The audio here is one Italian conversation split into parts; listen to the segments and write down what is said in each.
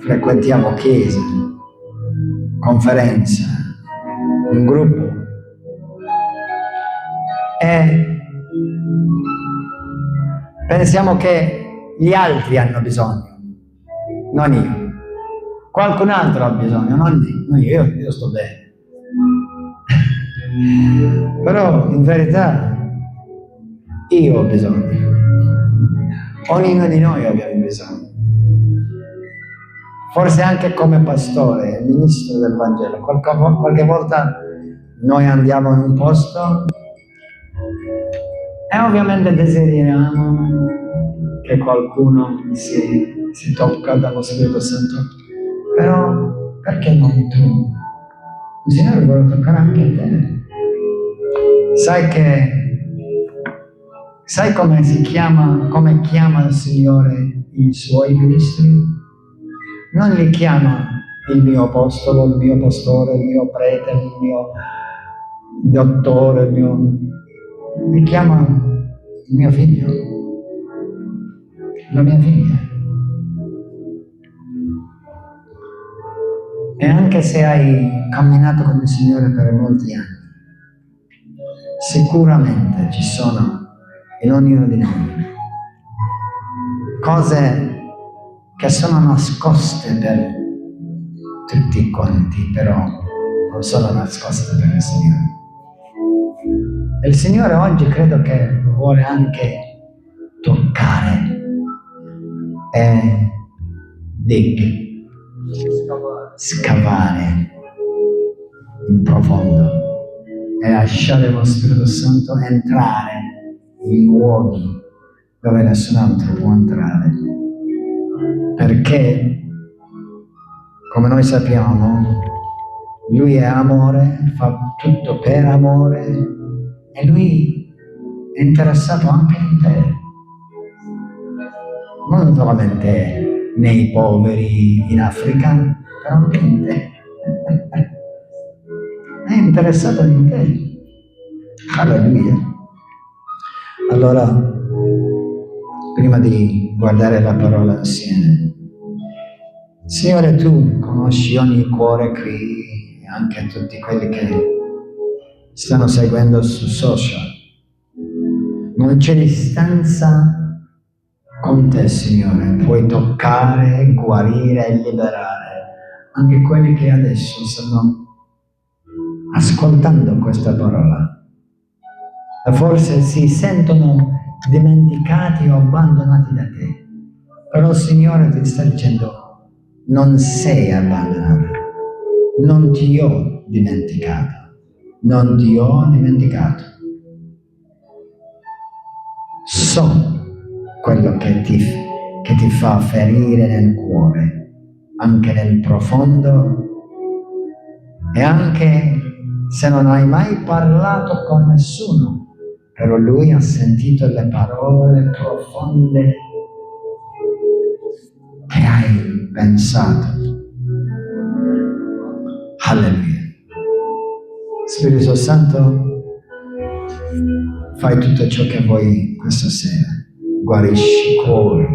frequentiamo chiese, conferenze, un gruppo, e pensiamo che gli altri hanno bisogno, non io. Qualcun altro ha bisogno, non io sto bene. Però in verità io ho bisogno. Ognuno di noi abbiamo bisogno. Forse anche come pastore, ministro del Vangelo, qualche volta noi andiamo in un posto e ovviamente desideriamo che qualcuno si tocca dallo Spirito Santo, però perché non tu? Il Signore vuole toccare anche te. Sai come chiama il Signore i suoi ministri? Non li chiama il mio apostolo, il mio pastore, il mio prete, il mio dottore, li chiama il mio figlio, la mia figlia. E anche se hai camminato con il Signore per molti anni, sicuramente ci sono in ognuno di noi cose che sono nascoste per tutti quanti, però non sono nascoste per il Signore. E il Signore oggi credo che vuole anche toccare e scavare in profondo e lasciare lo Spirito Santo entrare in luoghi dove nessun altro può entrare, perché come noi sappiamo Lui è amore, fa tutto per amore e Lui è interessato anche in te, non solamente nei poveri in Africa, però anche in te. È interessato in te. Alleluia. Allora, prima di guardare la parola insieme, Signore, tu conosci ogni cuore qui, e anche tutti quelli che stanno seguendo su social. Non c'è distanza con te, Signore. Puoi toccare, guarire e liberare anche quelli che adesso stanno ascoltando questa parola e forse si sentono dimenticati o abbandonati da te. Però, Signore, ti sta dicendo: non sei abbandonato, non ti ho dimenticato, non ti ho dimenticato. So quello che ti fa ferire nel cuore, anche nel profondo, e anche se non hai mai parlato con nessuno, però Lui ha sentito le parole profonde che hai pensato. Alleluia. Spirito Santo, fai tutto ciò che vuoi questa sera. Guarisci cuori,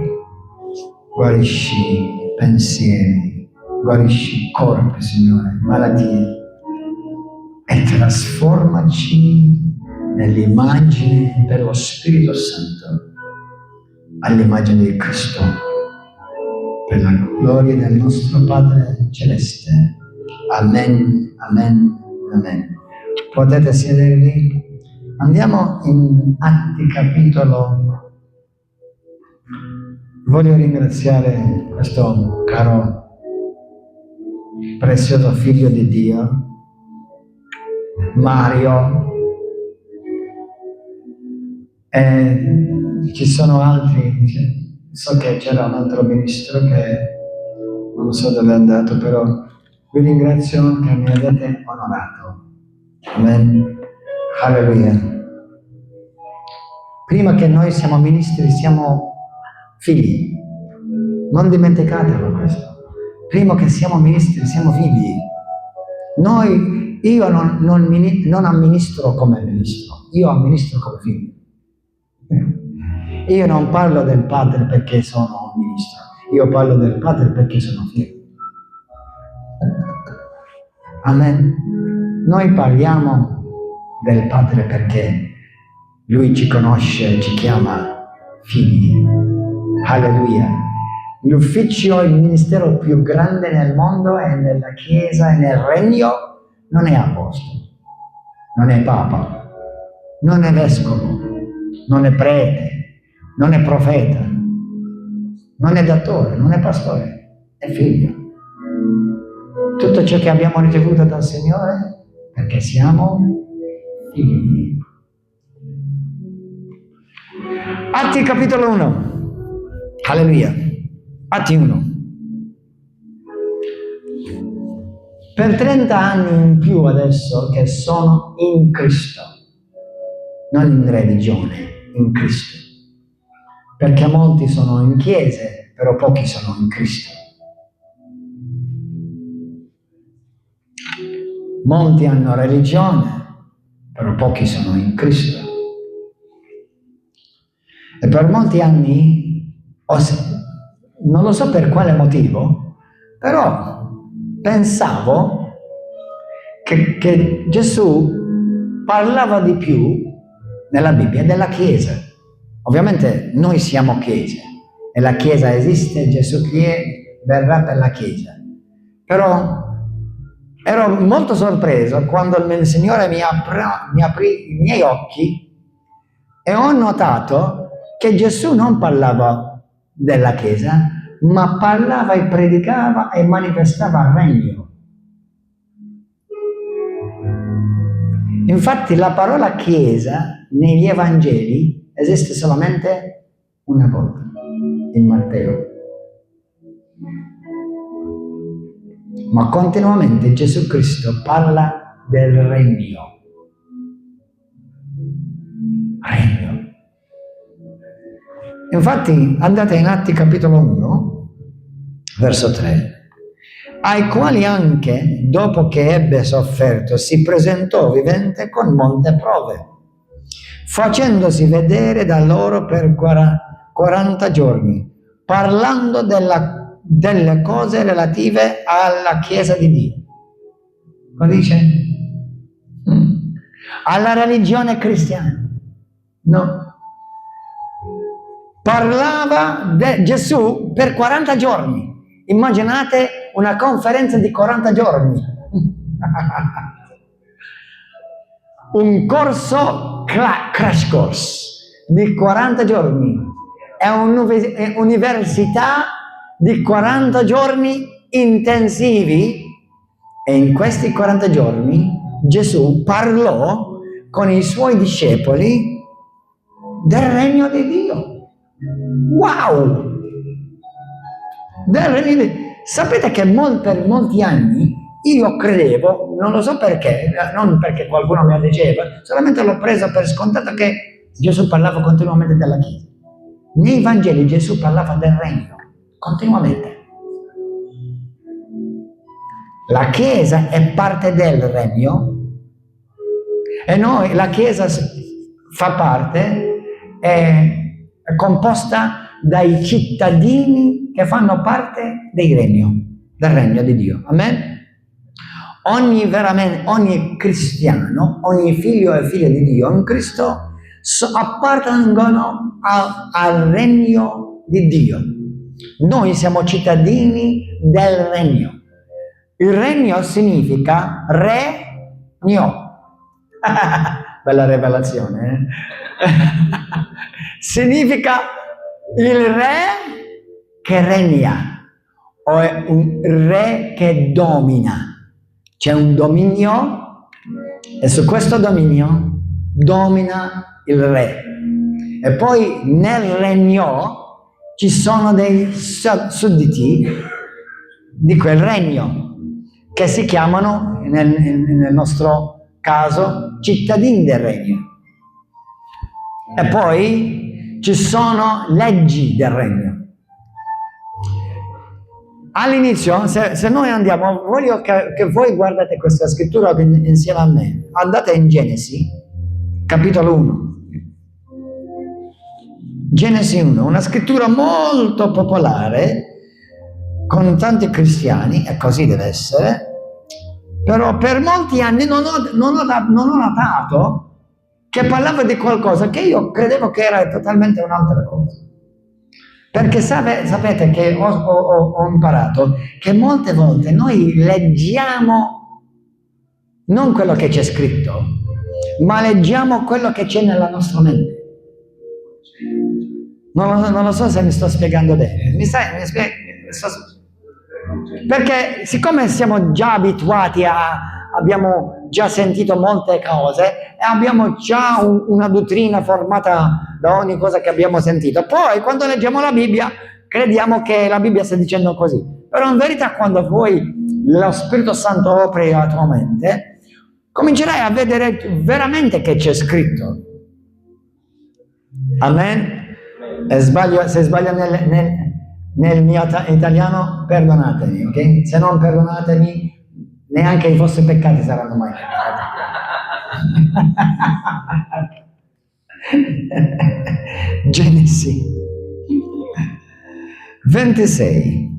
guarisci pensieri, guarisci corpi, Signore, malattie, e trasformaci nell'immagine dello Spirito Santo, all'immagine di Cristo, per la gloria del nostro Padre Celeste. Amen, amen, amen. Potete sedervi? Andiamo in Atti capitolo. Voglio ringraziare questo caro, prezioso figlio di Dio, Mario, e ci sono altri, so che c'era un altro ministro che non so dove è andato, però vi ringrazio che mi avete onorato. Amen. Alleluia. Prima che noi siamo ministri, siamo figli. Non dimenticatelo questo. Prima che siamo ministri, siamo figli. Io non amministro come ministro, io amministro come figlio. Io non parlo del Padre perché sono un ministro, io parlo del Padre perché sono figlio. Amen. Noi parliamo del Padre perché Lui ci conosce, ci chiama figli. Alleluia. L'ufficio, il ministero più grande nel mondo è nella Chiesa e nel Regno, non è apostolo, non è Papa, non è vescovo, non è prete, non è profeta, non è dottore, non è pastore, è figlio. Tutto ciò che abbiamo ricevuto dal Signore perché siamo figli. Atti capitolo 1. Alleluia. Atti 1. Per 30 anni in più adesso che sono in Cristo, non in religione, in Cristo. Perché molti sono in chiese, però pochi sono in Cristo. Molti hanno religione, però pochi sono in Cristo. E per molti anni, non lo so per quale motivo, però pensavo che Gesù parlava di più nella Bibbia della Chiesa. Ovviamente noi siamo Chiesa e la Chiesa esiste, Gesù verrà per la Chiesa. Però ero molto sorpreso quando il Signore mi aprì i miei occhi e ho notato che Gesù non parlava della Chiesa, ma parlava e predicava e manifestava il regno. Infatti la parola Chiesa negli Evangeli esiste solamente una volta, in Matteo. Ma continuamente Gesù Cristo parla del regno. Regno. Infatti andate in Atti capitolo 1, verso 3, ai quali anche dopo che ebbe sofferto si presentò vivente con molte prove, facendosi vedere da loro per 40 giorni, parlando delle cose relative alla Chiesa di Dio. Cosa dice? Alla religione cristiana. No. Parlava Gesù per 40 giorni. Immaginate una conferenza di 40 giorni. Un corso, crash course di 40 giorni. È un'università di 40 giorni intensivi e in questi 40 giorni Gesù parlò con i suoi discepoli del regno di Dio. Wow! Del regno di Dio. Sapete che per molti anni io credevo, non lo so perché, non perché qualcuno mi diceva, solamente l'ho preso per scontato che Gesù parlava continuamente della Chiesa. Nei Vangeli Gesù parlava del regno, continuamente. La Chiesa è parte del regno e noi, la Chiesa fa parte, è composta dai cittadini che fanno parte del regno di Dio. Amen? Ogni cristiano, ogni figlio e figlia di Dio in Cristo appartengono al regno di Dio. Noi siamo cittadini del regno. Il regno significa regno. Bella rivelazione, significa il re che regna o è un re che domina. C'è un dominio e su questo dominio domina il re. E poi nel regno ci sono dei sudditi di quel regno che si chiamano, nel nostro caso, cittadini del regno. E poi ci sono leggi del regno. All'inizio, se noi andiamo, voglio che voi guardate questa scrittura insieme a me. Andate in Genesi, capitolo 1. Genesi 1, una scrittura molto popolare con tanti cristiani, e così deve essere, Però per molti anni non ho notato che parlava di qualcosa che io credevo che era totalmente un'altra cosa. Perché sapete che ho imparato che molte volte noi leggiamo non quello che c'è scritto, ma leggiamo quello che c'è nella nostra mente. Non lo so se mi sto spiegando bene. Perché siccome siamo già abituati abbiamo già sentito molte cose e abbiamo già una dottrina formata da ogni cosa che abbiamo sentito, poi quando leggiamo la Bibbia crediamo che la Bibbia stia dicendo così, però in verità quando poi lo Spirito Santo opera la tua mente comincerai a vedere veramente che c'è scritto. Amen? Se sbaglio nel mio italiano, perdonatemi, ok? Se non perdonatemi, neanche i vostri peccati saranno mai perdonati. Genesi 26.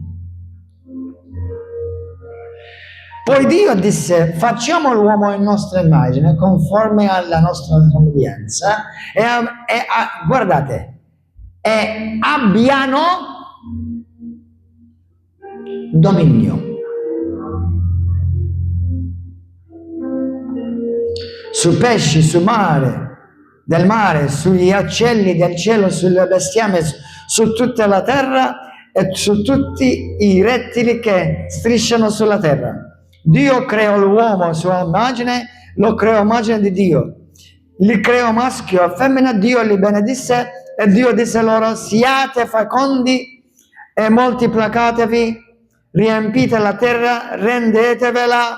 Poi Dio disse: facciamo l'uomo a nostra immagine, conforme alla nostra somiglianza, guardate, e abbiano dominio su pesci, su mare, del mare, sugli uccelli del cielo, sulle bestiame, su tutta la terra e su tutti i rettili che strisciano sulla terra. Dio creò l'uomo a sua immagine, lo creò a immagine di Dio. Li creò maschio e femmina, Dio li benedisse e Dio disse loro: siate fecondi e moltiplicatevi, riempite la terra, rendetevela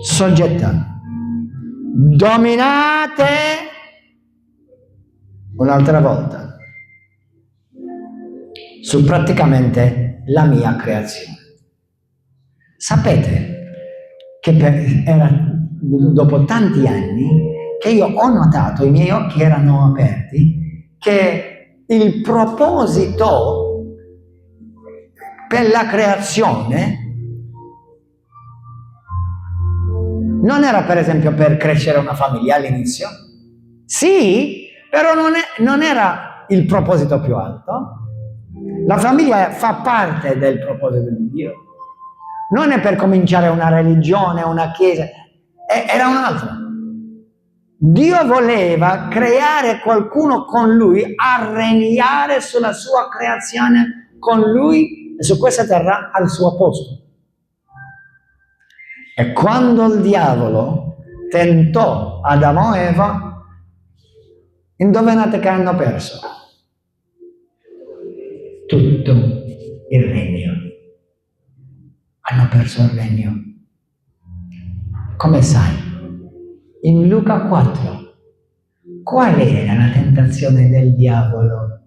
soggetta. Dominate un'altra volta su praticamente la mia creazione. Sapete che era dopo tanti anni che io ho notato, i miei occhi erano aperti, che il proposito per la creazione non era per esempio per crescere una famiglia all'inizio, sì, però non era il proposito più alto. La famiglia fa parte del proposito di Dio. Non è per cominciare una religione, una chiesa, era un altro. Dio voleva creare qualcuno con lui, a regnare sulla sua creazione con lui e su questa terra al suo posto. E quando il diavolo tentò Adamo e Eva, indovinate che hanno perso? Tutto il regno. Hanno perso il regno. Come sai? In Luca 4, qual era la tentazione del diavolo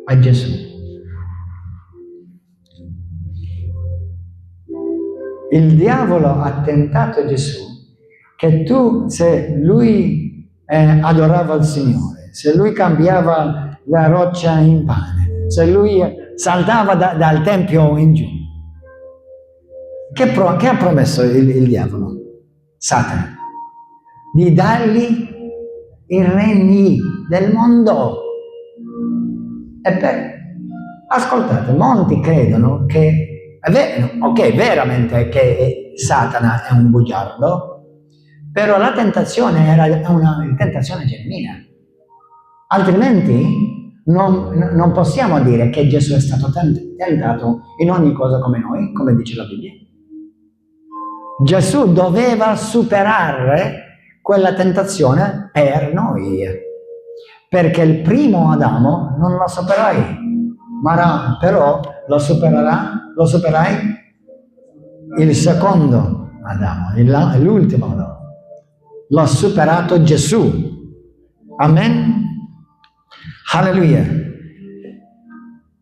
a Gesù? Il diavolo ha tentato Gesù che se lui adorava il Signore, se lui cambiava la roccia in pane, se lui saltava dal tempio in giù, che ha promesso il diavolo? Satana. Di dargli i regni del mondo. Ascoltate, molti credono che veramente che Satana è un bugiardo, però la tentazione era una tentazione genuina. Altrimenti non possiamo dire che Gesù è stato tentato in ogni cosa come noi, come dice la Bibbia. Gesù doveva superare quella tentazione per noi, perché il primo Adamo non lo superai, però lo superai il secondo Adamo, l'ultimo Adamo. L'ha superato Gesù. Amen. Alleluia.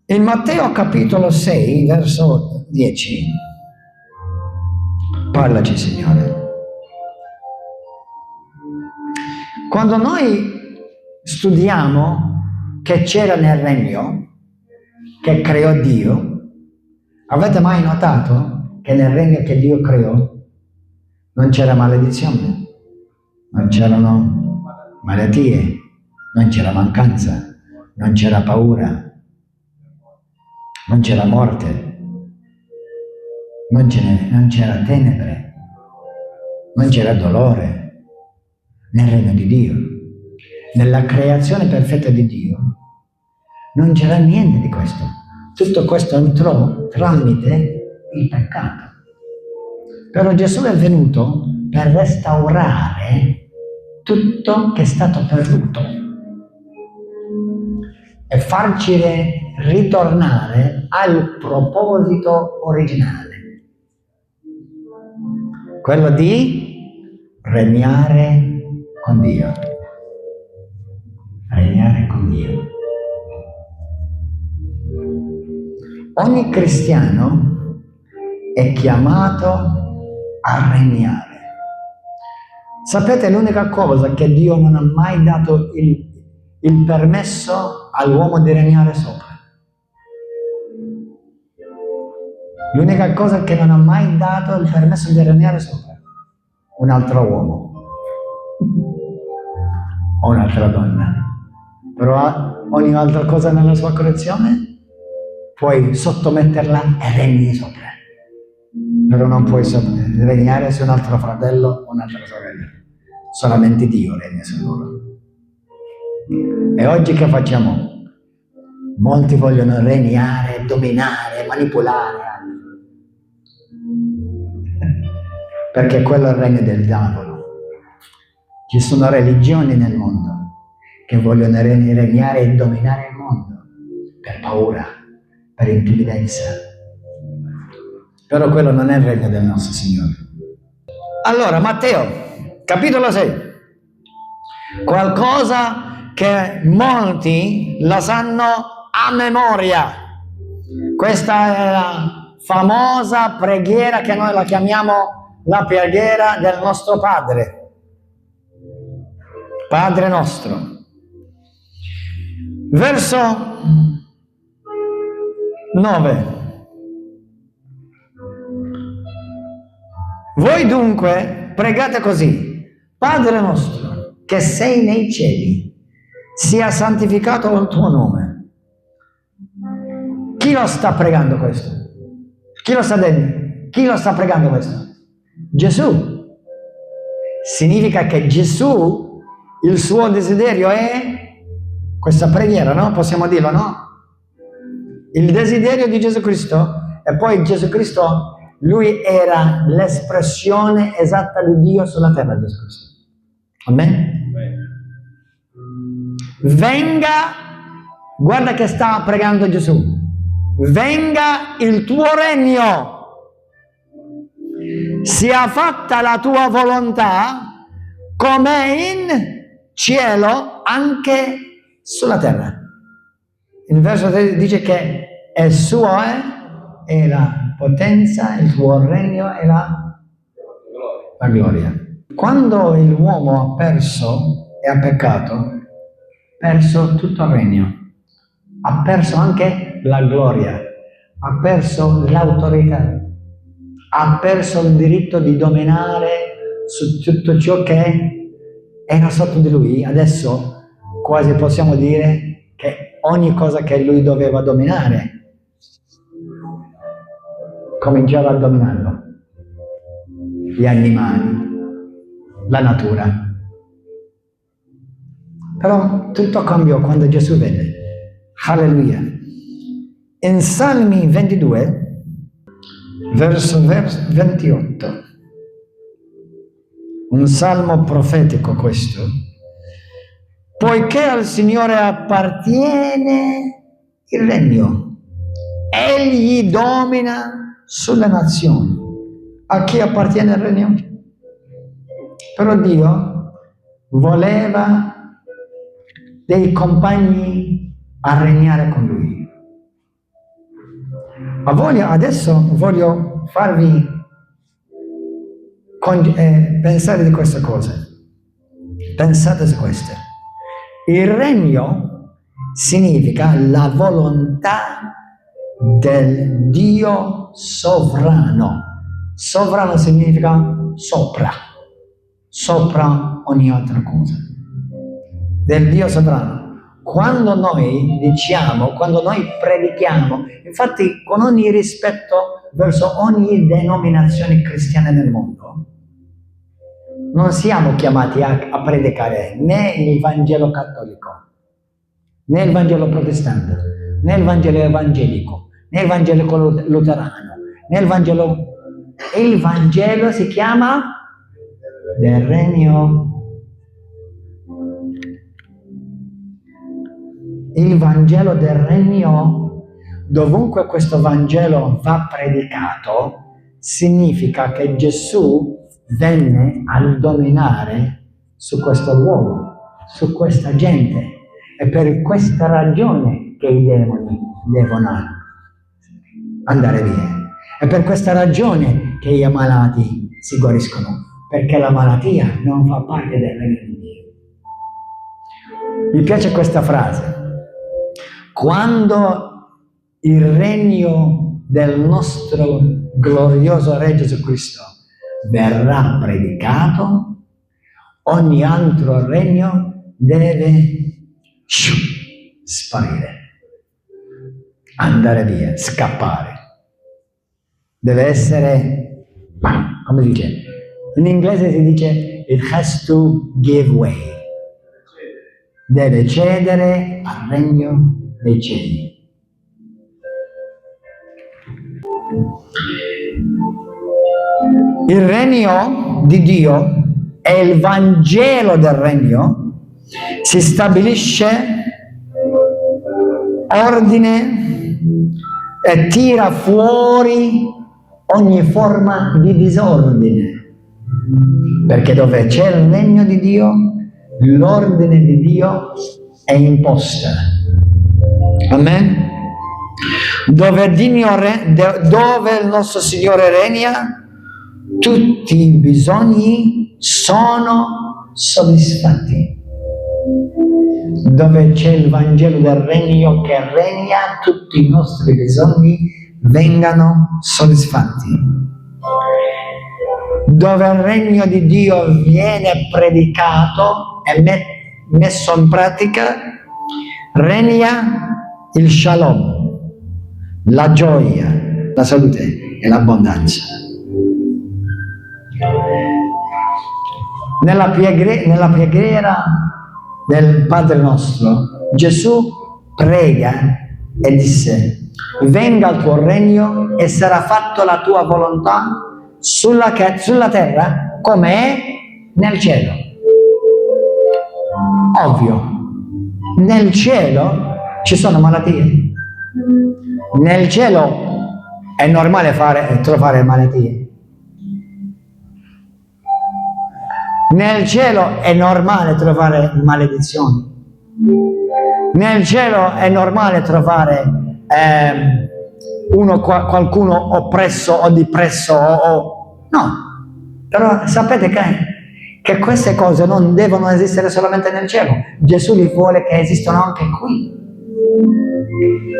In Matteo capitolo 6, verso 10, parlaci, Signore. Quando noi studiamo che c'era nel regno, che creò Dio, avete mai notato che nel regno che Dio creò non c'era maledizione, non c'erano malattie, non c'era mancanza, non c'era paura, non c'era morte, non c'era tenebre, non c'era dolore nel regno di Dio. Nella creazione perfetta di Dio non c'era niente di questo. Tutto questo entrò tramite il peccato. Però Gesù è venuto per restaurare tutto che è stato perduto e farci ritornare al proposito originale, quello di regnare con Dio. Regnare con Dio. Ogni cristiano è chiamato a regnare. Sapete l'unica cosa che Dio non ha mai dato il permesso all'uomo di regnare sopra? L'unica cosa che non ha mai dato il permesso di regnare sopra? Un altro uomo o un'altra donna. Però ogni altra cosa nella sua creazione puoi sottometterla e regni sopra. Però non puoi regnare su un altro fratello o un'altra sorella. Solamente Dio regna su loro. E oggi che facciamo? Molti vogliono regnare, dominare, manipolare. Perché quello è il regno del diavolo. Ci sono religioni nel mondo che vogliono regnare e dominare il mondo per paura, per intimidenza. Però quello non è il regno del nostro Signore. Allora, Matteo, capitolo 6. Qualcosa che molti la sanno a memoria. Questa è la famosa preghiera che noi la chiamiamo la preghiera del nostro Padre. Padre nostro. Verso 9. Voi dunque pregate così: Padre nostro, che sei nei cieli, sia santificato il tuo nome. Chi lo sta pregando questo? Chi lo sta dicendo? Chi lo sta pregando questo? Gesù. Significa che Gesù, il suo desiderio è questa preghiera, no? Possiamo dirlo, no? Il desiderio di Gesù Cristo, e poi Gesù Cristo, lui era l'espressione esatta di Dio sulla terra, Gesù Cristo. Amen? Venga, guarda che sta pregando Gesù, venga il tuo regno, sia fatta la tua volontà come in cielo anche sulla terra. Il verso 3 dice che è suo è la potenza, il suo regno e la gloria. Quando l'uomo ha perso e ha peccato, ha perso tutto il regno, ha perso anche la gloria, ha perso l'autorità, ha perso il diritto di dominare su tutto ciò che era sotto di lui. Adesso quasi possiamo dire che ogni cosa che lui doveva dominare cominciava a dominarlo. Gli animali, la natura. Però tutto cambiò quando Gesù venne. Alleluia. In Salmi 22, verso 28, un salmo profetico questo: poiché al Signore appartiene il regno, Egli domina sulle nazioni. A chi appartiene il regno? Però Dio voleva dei compagni a regnare con Lui. Ma adesso voglio farvi pensare di queste cose. Pensate su queste. Il regno significa la volontà del Dio sovrano. Sovrano significa sopra ogni altra cosa. Del Dio sovrano. Quando noi diciamo, quando noi predichiamo, infatti con ogni rispetto verso ogni denominazione cristiana nel mondo, non siamo chiamati a predicare né il Vangelo cattolico, né il Vangelo protestante, né il Vangelo evangelico, né il Vangelo luterano, né il Vangelo... Il Vangelo si chiama del Regno. Il Vangelo del Regno, dovunque questo Vangelo va predicato, significa che Gesù venne a dominare su questo luogo, su questa gente. È per questa ragione che i demoni devono andare via. È per questa ragione che gli ammalati si guariscono, perché la malattia non fa parte del regno di Dio. Mi piace questa frase. Quando il regno del nostro glorioso Re Gesù Cristo verrà predicato, ogni altro regno deve sparire, andare via, scappare. Deve essere, come si dice? In inglese si dice it has to give way. Deve cedere al regno dei cieli. Il regno di Dio e il Vangelo del regno si stabilisce ordine e tira fuori ogni forma di disordine, perché dove c'è il regno di Dio, l'ordine di Dio è imposta. Amen? Dove il nostro Signore regna, tutti i bisogni sono soddisfatti. Dove c'è il Vangelo del regno che regna, tutti i nostri bisogni vengano soddisfatti. Dove il regno di Dio viene predicato e messo in pratica, regna il shalom, la gioia, la salute e l'abbondanza. Nella preghiera del Padre nostro, Gesù prega e disse: venga il tuo regno e sarà fatta la tua volontà sulla terra come è nel cielo. Ovvio, nel cielo ci sono malattie. Nel cielo è normale trovare malattie. Nel cielo è normale trovare maledizioni. Nel cielo è normale trovare qualcuno oppresso o dipresso no. Però sapete che queste cose non devono esistere solamente nel cielo. Gesù li vuole che esistano anche qui.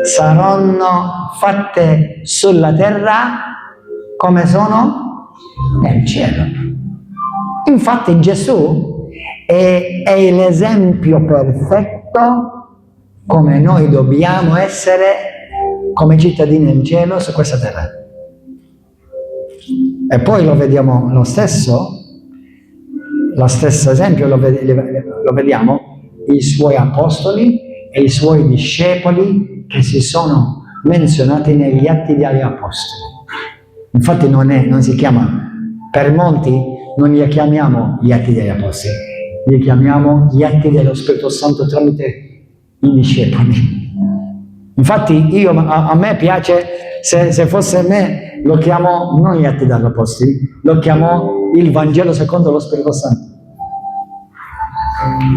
Saranno fatte sulla terra come sono nel cielo. Infatti Gesù è l'esempio perfetto come noi dobbiamo essere come cittadini del cielo su questa terra. E poi lo vediamo lo stesso esempio lo vediamo i suoi apostoli e i suoi discepoli che si sono menzionati negli Atti degli Apostoli. Infatti non si chiama, per molti non li chiamiamo gli Atti degli Apostoli, li chiamiamo gli Atti dello Spirito Santo tramite i discepoli. Infatti a me piace, se fosse me, lo chiamo non gli Atti degli Apostoli, lo chiamo il Vangelo secondo lo Spirito Santo.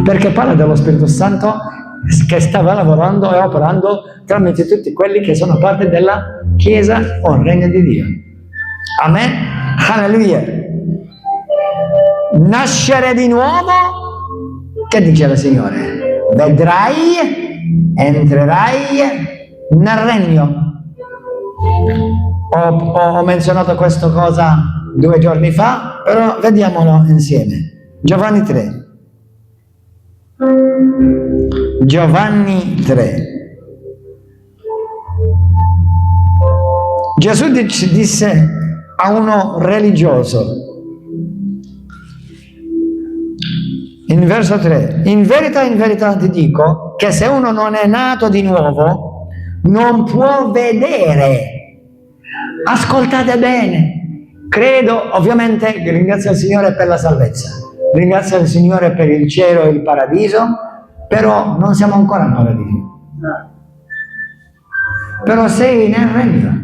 Perché parla dello Spirito Santo che stava lavorando e operando tramite tutti quelli che sono parte della Chiesa o Regno di Dio. Amen? Alleluia! Nascere di nuovo, che dice il Signore? Vedrai, entrerai nel regno. Ho menzionato questa cosa 2 giorni fa, però vediamolo insieme. Giovanni 3. Giovanni 3. Gesù disse a uno religioso, in verso 3, in verità ti dico che se uno non è nato di nuovo non può vedere. Ascoltate bene, credo, ovviamente ringrazio il Signore per la salvezza, ringrazio il Signore per il cielo e il paradiso, però non siamo ancora al paradiso. Però sei nel regno.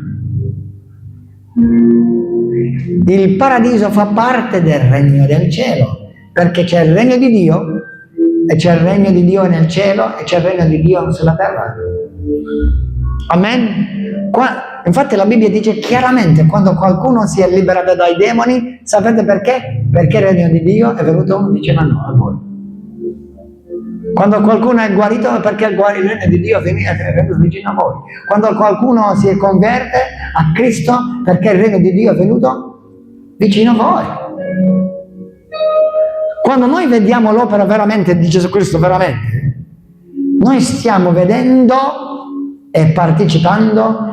Il paradiso fa parte del regno del cielo, perché c'è il regno di Dio, e c'è il regno di Dio nel cielo, e c'è il regno di Dio sulla terra. Amen? Infatti la Bibbia dice chiaramente, quando qualcuno si è liberato dai demoni, sapete perché? Perché il regno di Dio è venuto vicino a voi. Quando qualcuno è guarito è perché il regno di Dio è venuto vicino a voi. Quando qualcuno si converte a Cristo, perché il regno di Dio è venuto vicino a voi. Quando noi vediamo l'opera veramente di Gesù Cristo veramente, noi stiamo vedendo e partecipando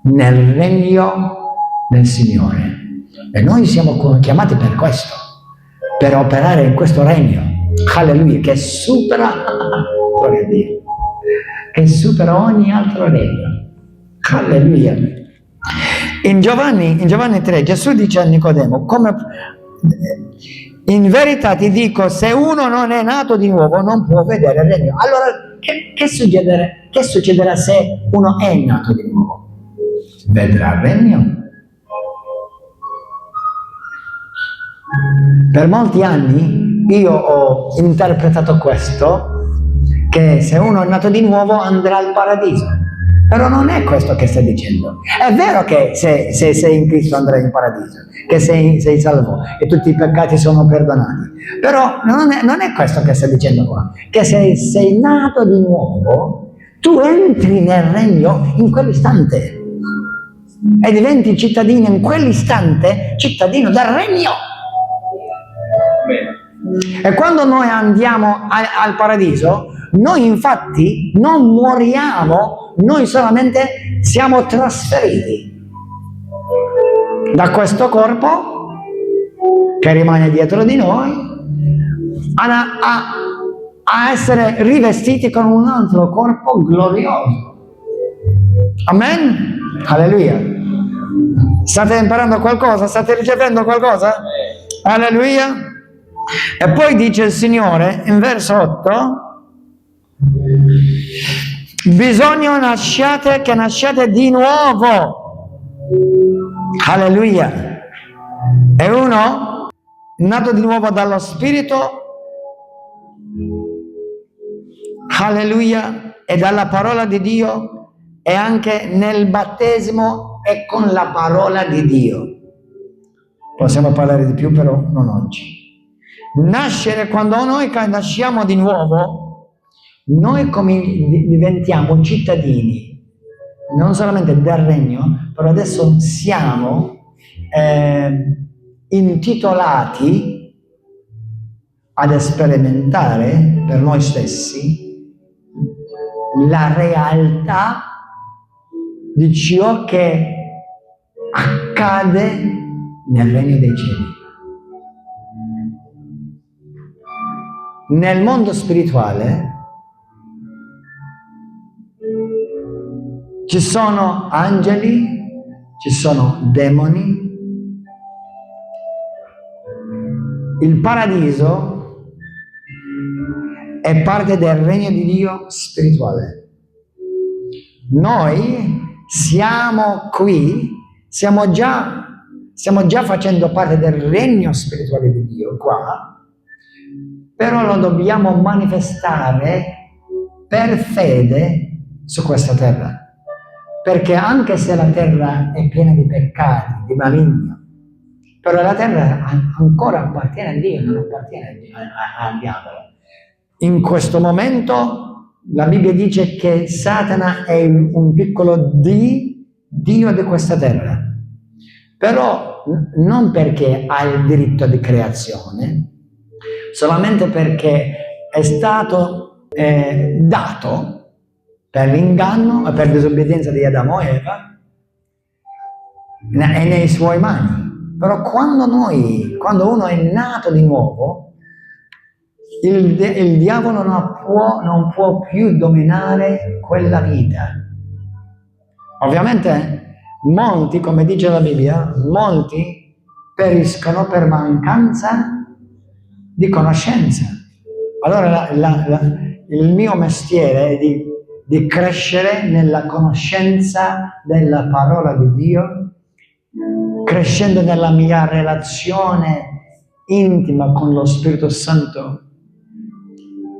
nel regno del Signore. E noi siamo chiamati per questo, per operare in questo regno. Alleluia, che supera, gloria a Dio, che supera ogni altro regno. Alleluia. In Giovanni 3 Gesù dice a Nicodemo, in verità ti dico, se uno non è nato di nuovo non può vedere il regno. Allora che succederà se uno è nato di nuovo? Vedrà il regno. Per molti anni io ho interpretato questo, che se uno è nato di nuovo andrà al paradiso, però non è questo che sta dicendo. È vero che se sei in Cristo andrai in paradiso, che sei salvo e tutti i peccati sono perdonati, però non è questo che sta dicendo qua, che se sei nato di nuovo tu entri nel regno in quell'istante e diventi cittadino in quell'istante, cittadino del regno. E quando noi andiamo al paradiso, noi infatti non moriamo, noi solamente siamo trasferiti da questo corpo che rimane dietro di noi a essere rivestiti con un altro corpo glorioso. Amen? Alleluia. State imparando qualcosa? State ricevendo qualcosa? Alleluia. E poi dice il Signore in verso 8, bisogna che nasciate di nuovo. Alleluia. E uno nato di nuovo dallo Spirito, alleluia, e dalla parola di Dio, e anche nel battesimo e con la parola di Dio. Possiamo parlare di più, però non oggi. Nascere, quando noi nasciamo di nuovo, noi diventiamo cittadini, non solamente del regno, però adesso siamo intitolati ad sperimentare per noi stessi la realtà di ciò che accade nel regno dei cieli. Nel mondo spirituale ci sono angeli, ci sono demoni. Il paradiso è parte del regno di Dio spirituale. Noi siamo qui, stiamo già facendo parte del regno spirituale di Dio qua, però lo dobbiamo manifestare per fede su questa terra. Perché anche se la terra è piena di peccati, di maligno, però la terra ancora appartiene a Dio, non appartiene al diavolo. In questo momento la Bibbia dice che Satana è un piccolo D Dio di questa terra. Però non perché ha il diritto di creazione, solamente perché è stato dato per l'inganno e per disobbedienza di Adamo e Eva, è nei suoi mani. Però quando uno è nato di nuovo, il diavolo non può più dominare quella vita. Ovviamente molti, come dice la Bibbia, molti periscono per mancanza di conoscenza. Allora il mio mestiere è di crescere nella conoscenza della parola di Dio, crescendo nella mia relazione intima con lo Spirito Santo.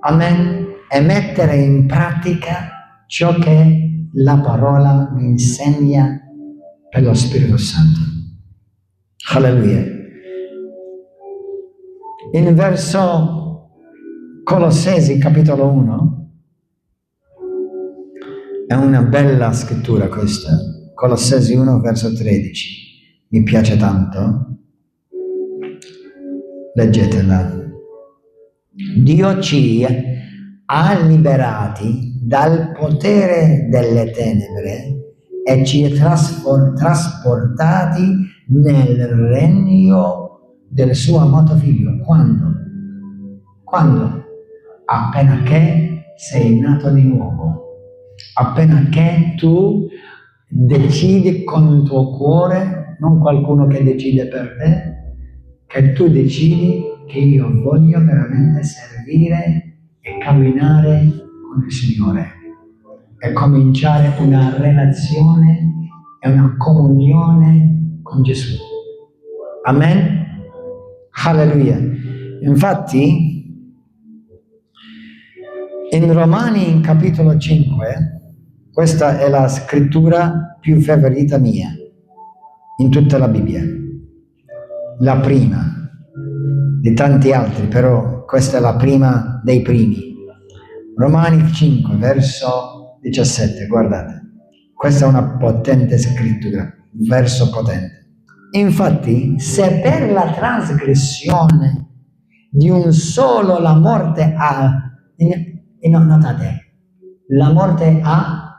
Amen. E mettere in pratica ciò che la parola mi insegna per lo Spirito Santo. Alleluia. In verso Colossesi capitolo 1, è una bella scrittura questa, Colossesi 1 verso 13, mi piace tanto, leggetela. Dio ci ha liberati dal potere delle tenebre e ci ha trasportati nel regno del suo amato figlio. Quando? Appena che sei nato di nuovo, appena che tu decidi con il tuo cuore, non qualcuno che decide per te, che tu decidi che io voglio veramente servire e camminare con il Signore e cominciare una relazione e una comunione con Gesù. Amen? Alleluia. Infatti, in Romani, in capitolo 5, questa è la scrittura più favorita mia in tutta la Bibbia. La prima di tanti altri, però questa è la prima dei primi. Romani 5, verso 17, guardate. Questa è una potente scrittura, verso potente. Infatti, se per la trasgressione di un solo la morte ha... notate, la morte ha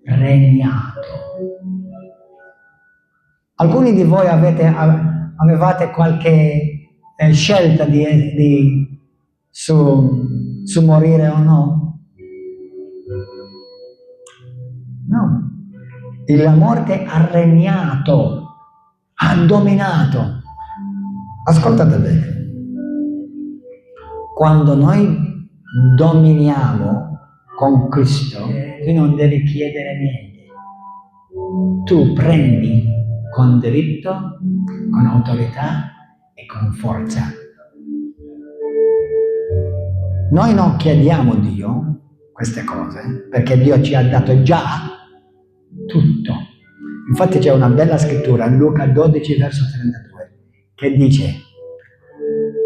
regnato. Alcuni di voi avevate qualche scelta su morire o no? No. La morte ha regnato, ha dominato. Ascoltate bene. Quando noi dominiamo con Cristo, tu non devi chiedere niente. Tu prendi con diritto, con autorità e con forza. Noi non chiediamo a Dio queste cose, perché Dio ci ha dato già tutto. Infatti c'è una bella scrittura, Luca 12, verso 32, che dice,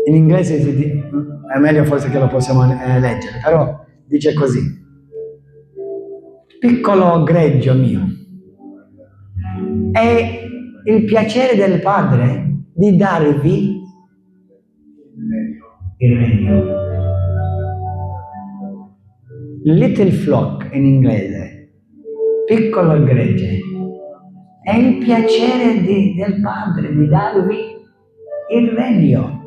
in inglese è meglio forse che lo possiamo leggere, però dice così: piccolo greggio mio, è il piacere del Padre di darvi il regno. Little flock in inglese, piccolo gregge, è il piacere del Padre di darvi il regno.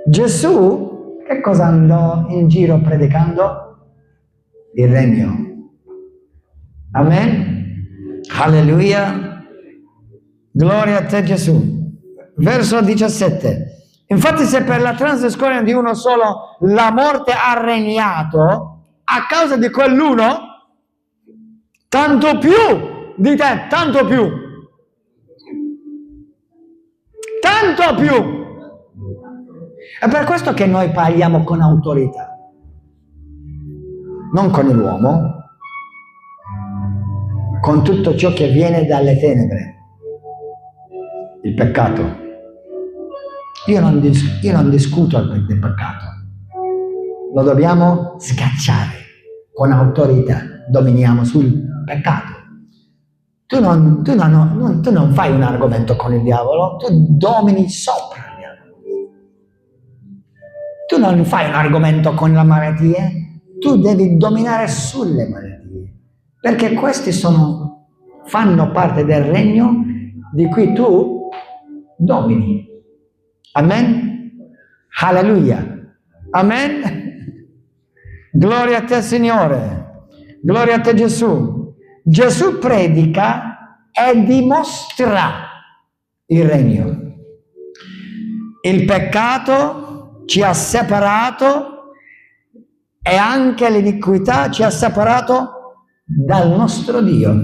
Gesù, che cosa andò in giro predicando? Il regno. Amen? Alleluia. Gloria a te Gesù. Verso 17. Infatti se per la trasgressione di uno solo la morte ha regnato, a causa di quell'uno, tanto più di te, tanto più. Tanto più. È per questo che noi parliamo con autorità, non con l'uomo, con tutto ciò che viene dalle tenebre, il peccato. Io non discuto del peccato, lo dobbiamo scacciare con autorità, dominiamo sul peccato. Tu non fai un argomento con il diavolo, tu domini sopra il diavolo. Tu non fai un argomento con le malattie, tu devi dominare sulle malattie, perché questi fanno parte del regno di cui tu domini. Amen? Alleluia. Amen? Gloria a te, Signore. Gloria a te, Gesù. Gesù predica e dimostra il regno. Il peccato ci ha separato e anche l'iniquità ci ha separato dal nostro Dio.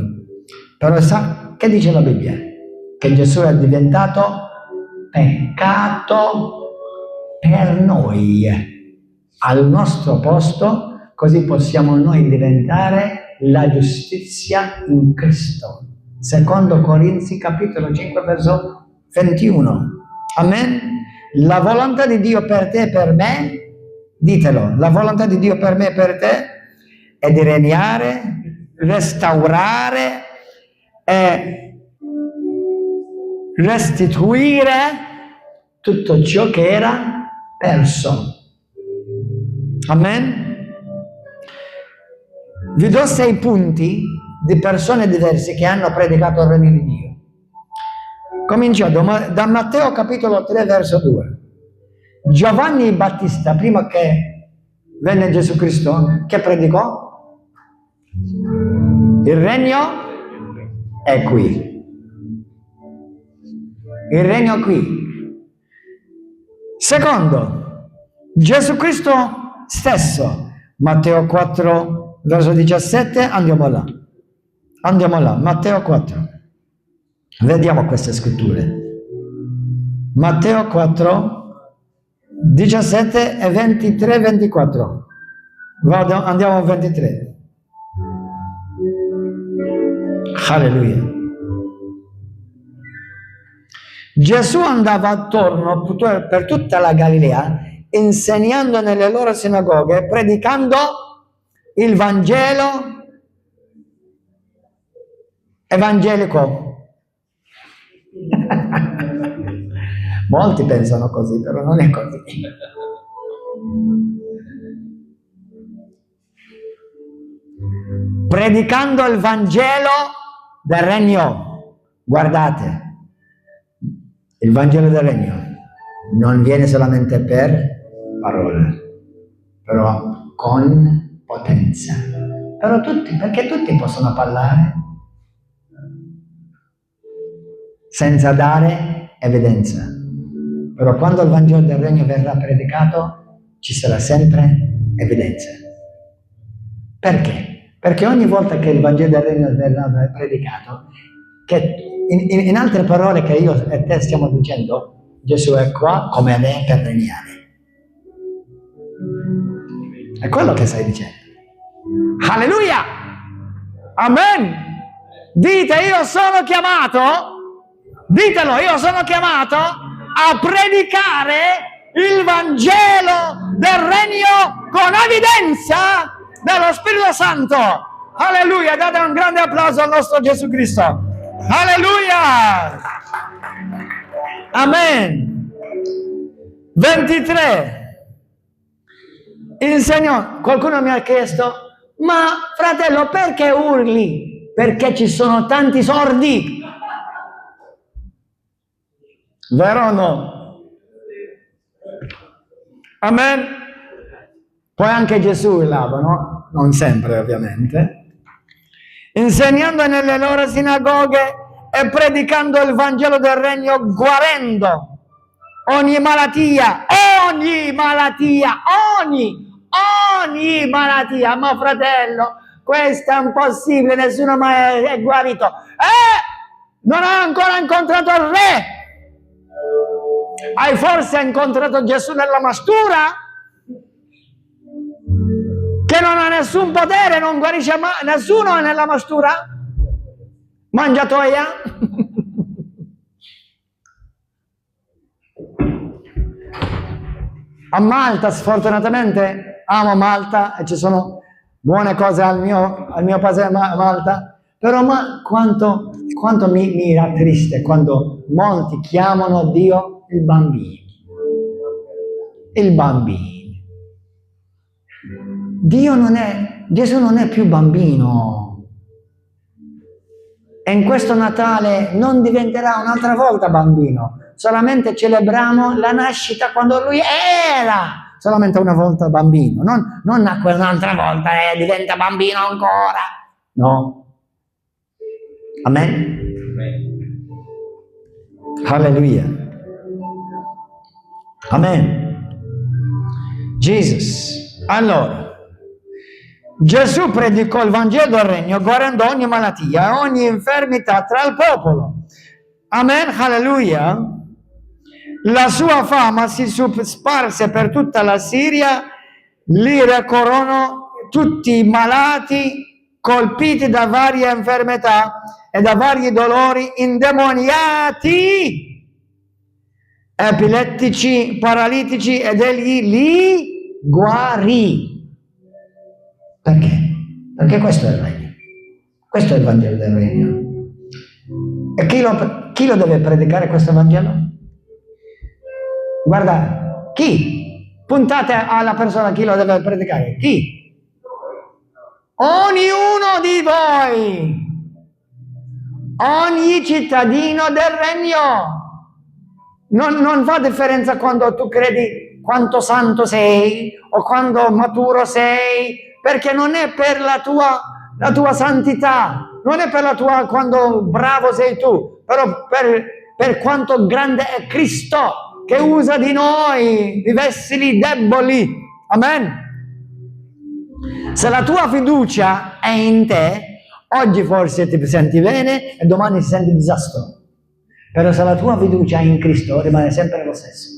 Però sa che dice la Bibbia? Che Gesù è diventato peccato per noi, al nostro posto, così possiamo noi diventare la giustizia in Cristo. Secondo Corinzi capitolo 5 verso 21. Amen? La volontà di Dio per te e per me, ditelo, la volontà di Dio per me e per te è di regnare, restaurare e restituire tutto ciò che era perso. Amen? Vi do 6 punti di persone diverse che hanno predicato il regno di Dio. Cominciamo da Matteo capitolo 3 verso 2. Giovanni Battista, prima che venne Gesù Cristo, che predicò? Il regno è qui. Il regno è qui. Secondo, Gesù Cristo stesso, Matteo 4 verso 17, andiamo là, Matteo 4. Vediamo queste scritture. Matteo 4, 17 e 23, 24. Andiamo a 23. Alleluia. Gesù andava attorno per tutta la Galilea, insegnando nelle loro sinagoghe, predicando il Vangelo evangelico. Molti pensano così, però non è così. Predicando il Vangelo del Regno. Guardate, il Vangelo del Regno non viene solamente per parole, però con potenza. Però perché tutti possono parlare senza dare evidenza. Però quando il Vangelo del Regno verrà predicato, ci sarà sempre evidenza. Perché? Perché ogni volta che il Vangelo del Regno verrà predicato, che in altre parole che io e te stiamo dicendo, Gesù è qua come re per regnare. È quello che stai dicendo. Alleluia! Amen! Dite, io sono chiamato, ditelo, io sono chiamato a predicare il Vangelo del Regno con evidenza dello Spirito Santo. Alleluia! Date un grande applauso al nostro Gesù Cristo. Alleluia! Amen. 23. Insegnò, qualcuno mi ha chiesto, ma fratello, perché urli? Perché ci sono tanti sordi. Vero o no? Amen. Poi anche Gesù urlava, no? Non sempre, ovviamente. Insegnando nelle loro sinagoghe e predicando il Vangelo del Regno, guarendo ogni malattia. Ma fratello, questo è impossibile, nessuno mai è guarito. Non ha ancora incontrato il Re. Hai forse incontrato Gesù nella mastura? Che non ha nessun potere, non guarisce nessuno nella mastura? Mangiatoia? A Malta, sfortunatamente, amo Malta e ci sono buone cose al mio paese Malta, però quanto quanto mi rattrista quando molti chiamano Dio il bambino. Il bambino. Gesù non è più bambino. E in questo Natale non diventerà un'altra volta bambino. Solamente celebriamo la nascita quando lui era solamente una volta bambino. Non nacque un'altra volta e diventa bambino ancora. No. Amen? Alleluia. Amen. Jesus. Allora, Gesù predicò il Vangelo del Regno, guarendo ogni malattia e ogni infermità tra il popolo. Amen, alleluia. La sua fama si sparse per tutta la Siria, li recorono tutti i malati colpiti da varie infermità e da vari dolori, indemoniati, epilettici, paralitici, ed egli li guarì. Perché? Perché questo è il regno. Questo è il Vangelo del Regno. E chi lo deve predicare questo Vangelo? Guarda, chi? Puntate alla persona chi lo deve predicare. Chi? Ognuno di voi. Ogni cittadino del Regno. Non fa differenza quando tu credi quanto santo sei o quando maturo sei, perché non è per la tua santità, non è per la tua quando bravo sei tu, però per quanto grande è Cristo che usa di noi, i vessili deboli. Amen. Se la tua fiducia è in te, oggi forse ti senti bene e domani ti senti disastro. Però se la tua fiducia è in Cristo, rimane sempre lo stesso.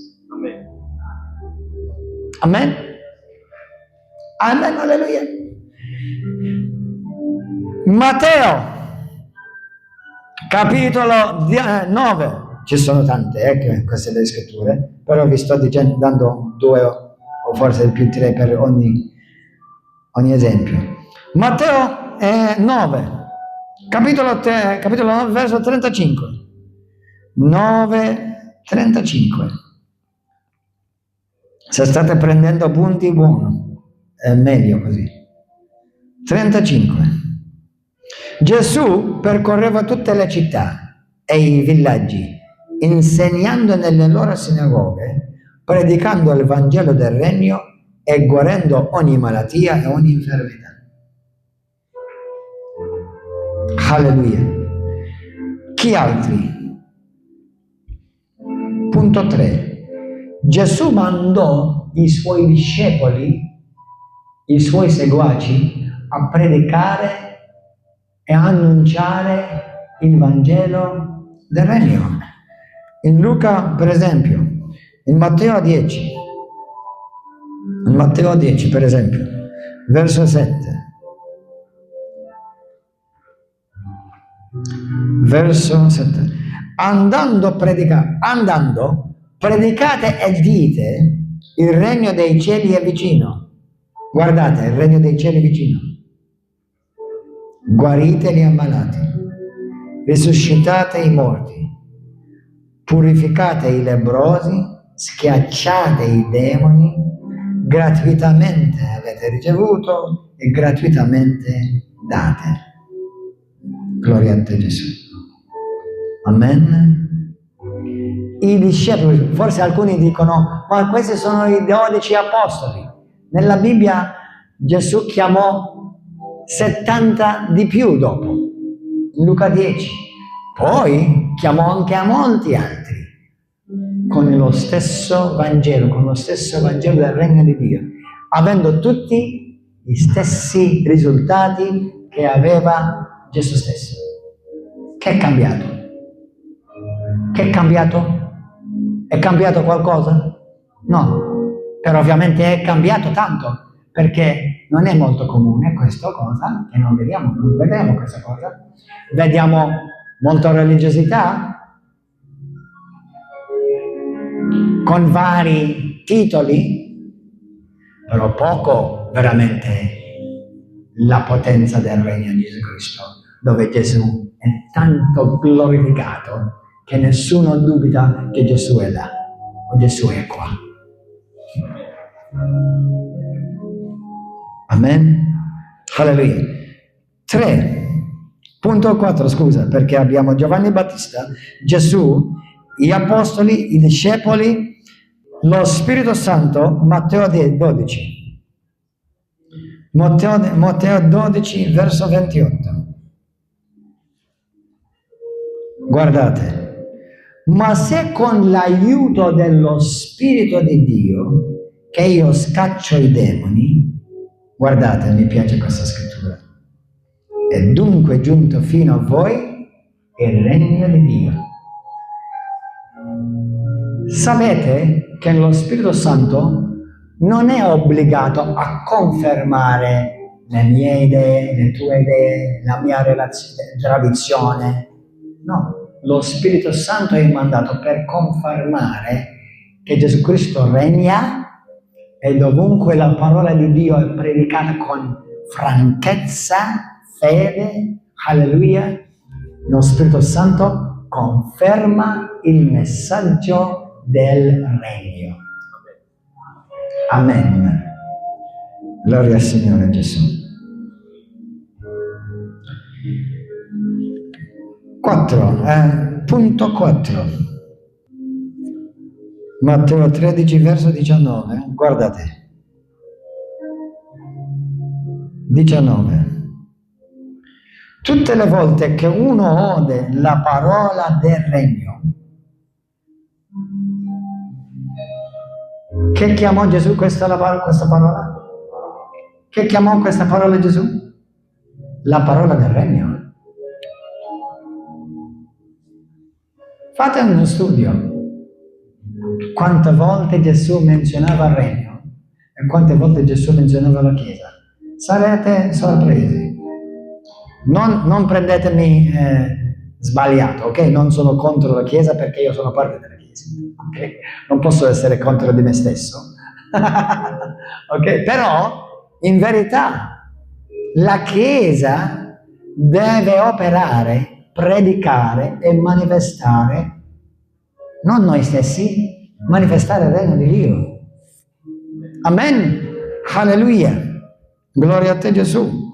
Amen. Amen, alleluia. Matteo, capitolo 9. Ci sono tante queste le scritture, però vi sto dando 2 o forse più 3 per ogni esempio. Matteo 9, capitolo 9, verso 35. 9:35. Se state prendendo appunti, buono, è meglio così. 35. Gesù percorreva tutte le città e i villaggi, insegnando nelle loro sinagoghe, predicando il Vangelo del Regno e guarendo ogni malattia e ogni infermità. Alleluia. Chi altri? Punto 3. Gesù mandò i suoi discepoli, i suoi seguaci, a predicare e annunciare il Vangelo del Regno. In Luca, per esempio, in Matteo 10, per esempio, verso 7. Verso 7. Andando, predicate e dite, il regno dei cieli è vicino. Guardate, il regno dei cieli è vicino. Guarite gli ammalati, risuscitate i morti, purificate i lebbrosi, schiacciate i demoni, gratuitamente avete ricevuto e gratuitamente date. Gloria a te, Gesù. Amen. I discepoli, forse alcuni dicono, ma questi sono i 12 apostoli. Nella Bibbia Gesù chiamò 70 di più dopo, in Luca 10. Poi chiamò anche a molti altri, con lo stesso Vangelo del Regno di Dio, avendo tutti gli stessi risultati che aveva Gesù stesso. Che è cambiato? Che è cambiato? È cambiato qualcosa? No, però ovviamente è cambiato tanto, perché non è molto comune questa cosa, che non vediamo questa cosa. Vediamo molta religiosità, con vari titoli, però poco veramente la potenza del Regno di Gesù Cristo, dove Gesù è tanto glorificato che nessuno dubita che Gesù è là o Gesù è qua. Amen. Alleluia. 3.4, scusa, perché abbiamo Giovanni Battista, Gesù, gli apostoli, i discepoli, lo Spirito Santo, Matteo 12. Matteo 12, verso 28. Guardate. Ma se con l'aiuto dello Spirito di Dio, che io scaccio i demoni, guardate, mi piace questa scrittura, è dunque giunto fino a voi il regno di Dio. Sapete che lo Spirito Santo non è obbligato a confermare le mie idee, le tue idee, la mia tradizione. No, lo Spirito Santo è mandato per confermare che Gesù Cristo regna e dovunque la parola di Dio è predicata con franchezza, fede, alleluia, lo Spirito Santo conferma il messaggio del regno. Amen. Gloria al Signore Gesù. 4. Matteo 13, verso 19. Guardate. 19. Tutte le volte che uno ode la parola del regno, che chiamò Gesù questa parola? Che chiamò questa parola Gesù? La parola del regno. Fate uno studio. Quante volte Gesù menzionava il regno e quante volte Gesù menzionava la Chiesa. Sarete sorpresi. Non prendetemi sbagliato, ok? Non sono contro la Chiesa perché io sono parte della Chiesa, ok? Non posso essere contro di me stesso, ok? Però, in verità, la Chiesa deve operare, predicare e manifestare, non noi stessi, manifestare il regno di Dio. Amen. Alleluia. Gloria a te Gesù.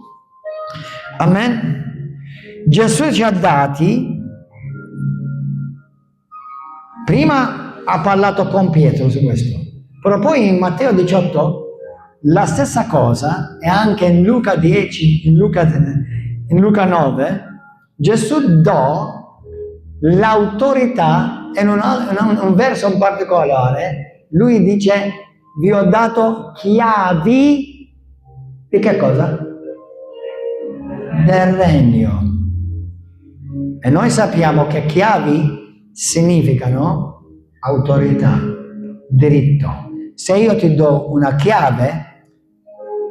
Amen. Gesù ci ha dati, prima ha parlato con Pietro su questo, però poi in Matteo 18 la stessa cosa, e anche in Luca 10, in Luca 9, Gesù dà l'autorità, in un verso in particolare, lui dice, vi ho dato chiavi di che cosa? Del regno. E noi sappiamo che chiavi significano autorità, diritto. Se io ti do una chiave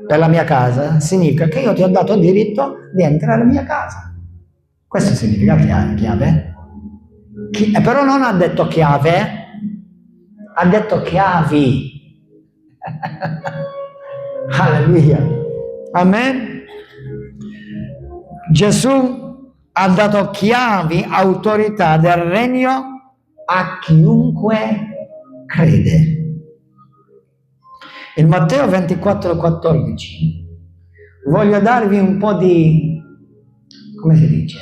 per la mia casa, significa che io ti ho dato diritto di entrare nella mia casa. Questo significa chiave. Però non ha detto chiave, ha detto chiavi. Alleluia. Amen. Gesù ha dato chiavi, autorità del regno a chiunque crede. In Matteo 24,14 voglio darvi un po' di, come si dice?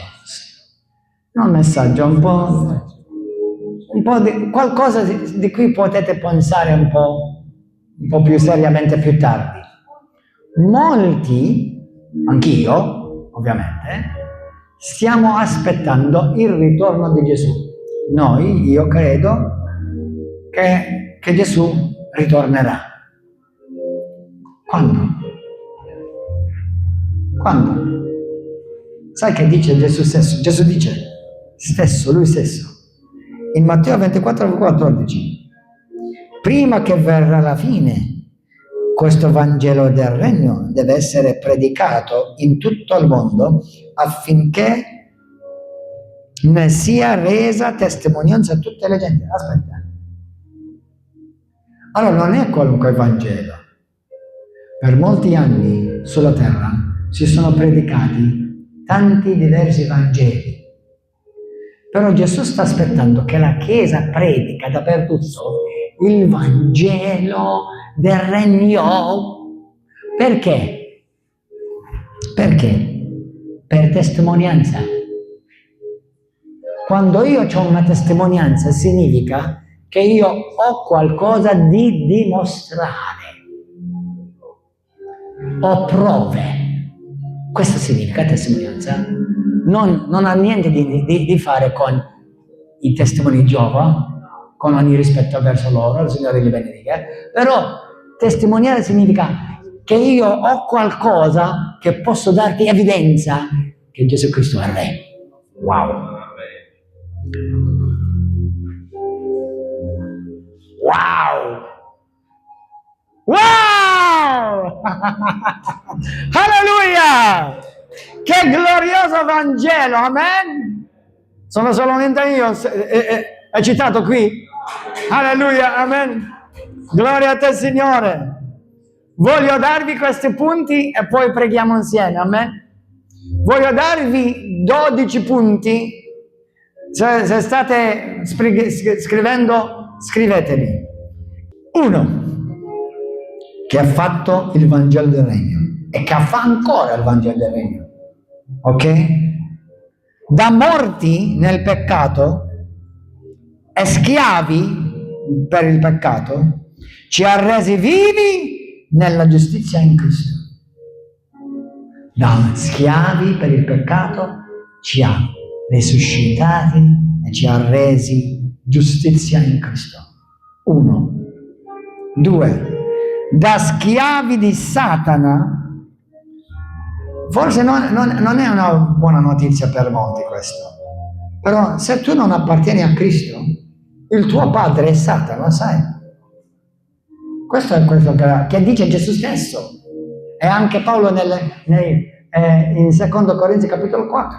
Non messaggio, un po' di qualcosa di cui potete pensare un po' più seriamente più tardi. Molti, anch'io, ovviamente, stiamo aspettando il ritorno di Gesù. Io credo che Gesù ritornerà. Quando? Sai che dice Gesù stesso? Gesù dice lui stesso, in Matteo 24,14, prima che verrà la fine, questo Vangelo del Regno deve essere predicato in tutto il mondo affinché ne sia resa testimonianza a tutte le gente. Aspetta. Allora non è qualunque Vangelo. Per molti anni sulla terra si sono predicati tanti diversi Vangeli. Però Gesù sta aspettando che la Chiesa predica dappertutto il Vangelo del Regno. Perché? Perché? Per testimonianza. Quando io ho una testimonianza significa che io ho qualcosa di dimostrare. Ho prove. Questo significa testimonianza. Non ha niente di fare con i testimoni di Geova, con ogni rispetto verso loro, il Signore li benedica, però testimoniare significa che io ho qualcosa che posso darti evidenza che Gesù Cristo è Re. Wow! Wow! Wow! Alleluia! Che glorioso Vangelo, amen? Sono solamente io, è citato qui? Alleluia, amen? Gloria a te, Signore. Voglio darvi questi punti e poi preghiamo insieme, amen? Voglio darvi 12 punti. Se state scrivendo, scriveteli. 1. Che ha fatto il Vangelo del Regno e che fa ancora il Vangelo del Regno. Ok? Da morti nel peccato e schiavi per il peccato, ci ha resi vivi nella giustizia in Cristo. Da schiavi per il peccato ci ha risuscitati e ci ha resi giustizia in Cristo. 1. 2. Da schiavi di Satana. Forse non è una buona notizia per molti questo, però se tu non appartieni a Cristo, il tuo padre è Satana, sai? Questo è quello che dice Gesù stesso, e anche Paolo in 2 Corinzi capitolo 4.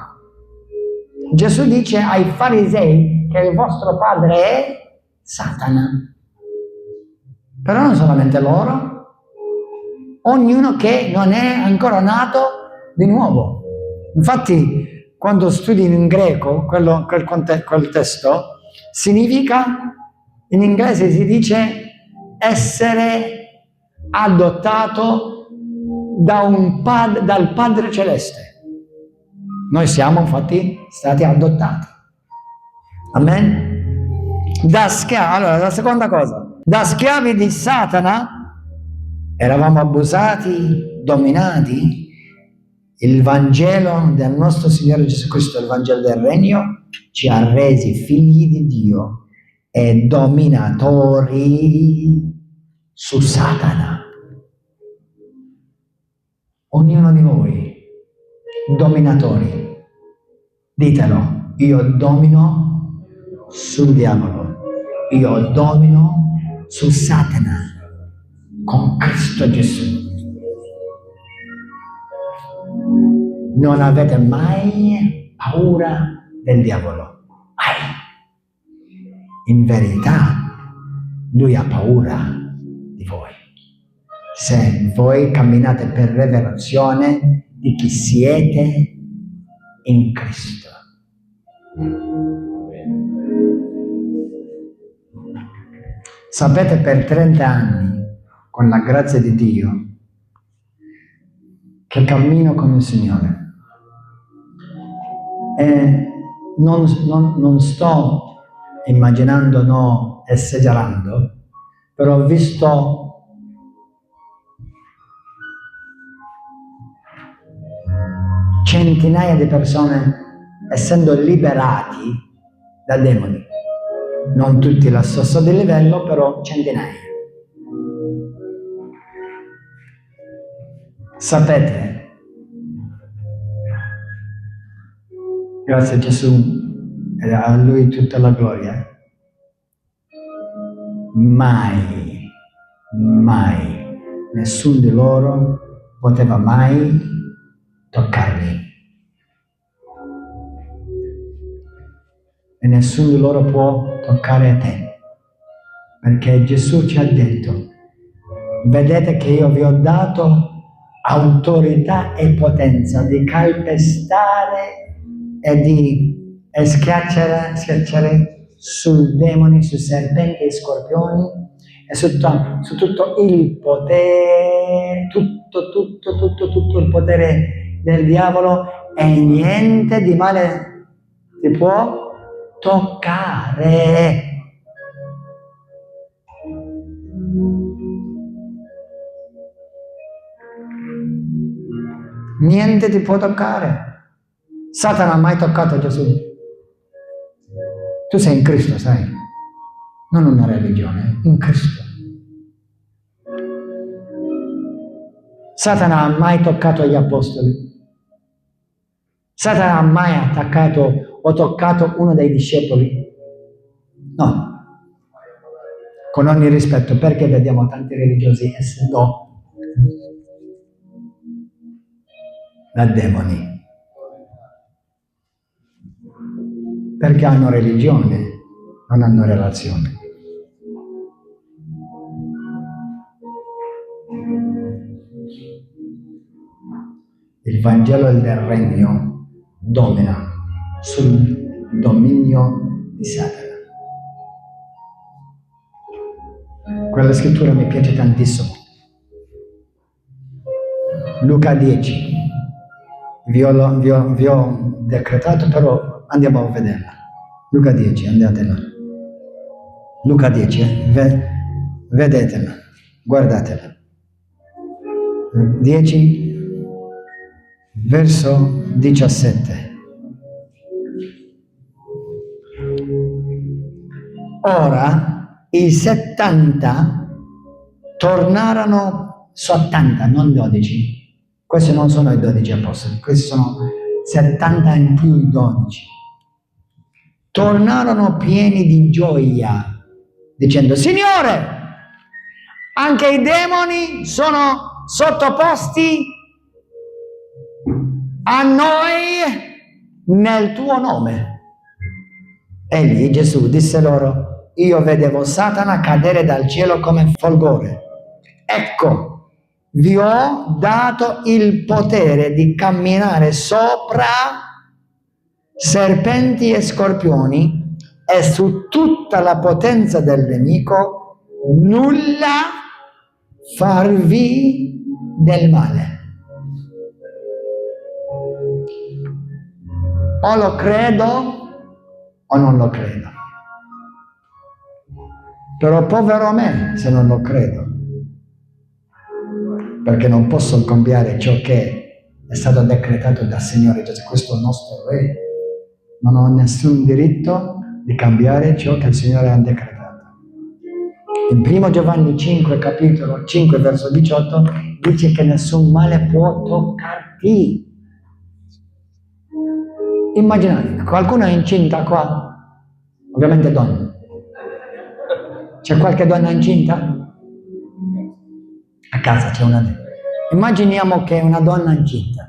Gesù dice ai farisei che il vostro padre è Satana. Però non solamente loro, ognuno che non è ancora nato di nuovo. Infatti, quando studi in greco quel testo, significa, in inglese si dice essere adottato dal Padre Celeste. Noi siamo infatti stati adottati. Amen? Allora, la seconda cosa, da schiavi di Satana eravamo abusati, dominati. Il Vangelo del nostro Signore Gesù Cristo, il Vangelo del Regno, ci ha resi figli di Dio e dominatori su Satana. Ognuno di voi, dominatori, ditelo, io domino sul diavolo, io domino su Satana con Cristo Gesù. Non avete mai paura del diavolo, mai. In verità, lui ha paura di voi. Se voi camminate per rivelazione di chi siete in Cristo. Sapete, per 30 anni, con la grazia di Dio, che cammino con il Signore. E non sto immaginando, no, esagerando, però ho visto centinaia di persone essendo liberati da demoni. Non tutti allo stesso livello, però centinaia. Sapete, grazie a Gesù e a Lui tutta la gloria, mai nessuno di loro poteva mai toccarmi. E nessuno di loro può toccare te, perché Gesù ci ha detto: vedete che io vi ho dato autorità e potenza di calpestare e e schiacciare su demoni, su serpenti e scorpioni e su tutto il potere, tutto il potere del diavolo, e niente di male ti può toccare. Niente ti può toccare. Satana ha mai toccato Gesù? Tu sei in Cristo, sai? Non una religione, in Cristo. Satana ha mai toccato gli apostoli? Satana ha mai attaccato o toccato uno dei discepoli? No. Con ogni rispetto, perché vediamo tanti religiosi essere da demoni? Perché hanno religione, non hanno relazione. Il Vangelo del Regno domina sul dominio di Satana. Quella scrittura mi piace tantissimo. Luca 10. Vi ho decretato, però andiamo a vederla. Luca 10, andatela. Luca 10, vedetela, guardatela. 10, verso 17. Ora i 70 tornarono, 70, non 12. Questi non sono i 12 apostoli, questi sono 70 in più i 12. Tornarono pieni di gioia, dicendo: Signore, anche i demoni sono sottoposti a noi nel tuo nome. E lì Gesù disse loro: io vedevo Satana cadere dal cielo come folgore. Ecco, vi ho dato il potere di camminare sopra serpenti e scorpioni e su tutta la potenza del nemico, nulla farvi del male. O lo credo o non lo credo. Però povero me se non lo credo, perché non posso cambiare ciò che è stato decretato dal Signore Gesù. Questo è il nostro Re. Non ho nessun diritto di cambiare ciò che il Signore ha decretato. In 1 Giovanni 5, capitolo 5, verso 18, dice che nessun male può toccarti. Immaginate, qualcuno è incinta qua? Ovviamente donna. C'è qualche donna incinta? A casa c'è una donna. Immaginiamo che è una donna incinta.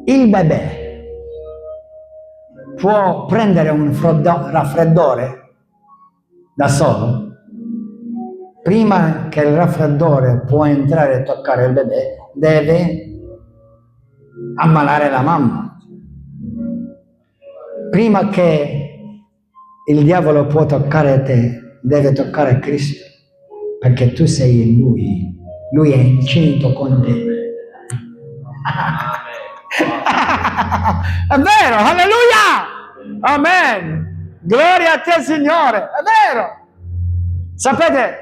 Il bebè può prendere un raffreddore da solo? Prima che il raffreddore può entrare e toccare il bebè, deve ammalare la mamma. Prima che il diavolo può toccare te, deve toccare Cristo, perché tu sei in Lui è incinto con te. È vero, alleluia! Amen! Gloria a te, Signore, è vero! Sapete,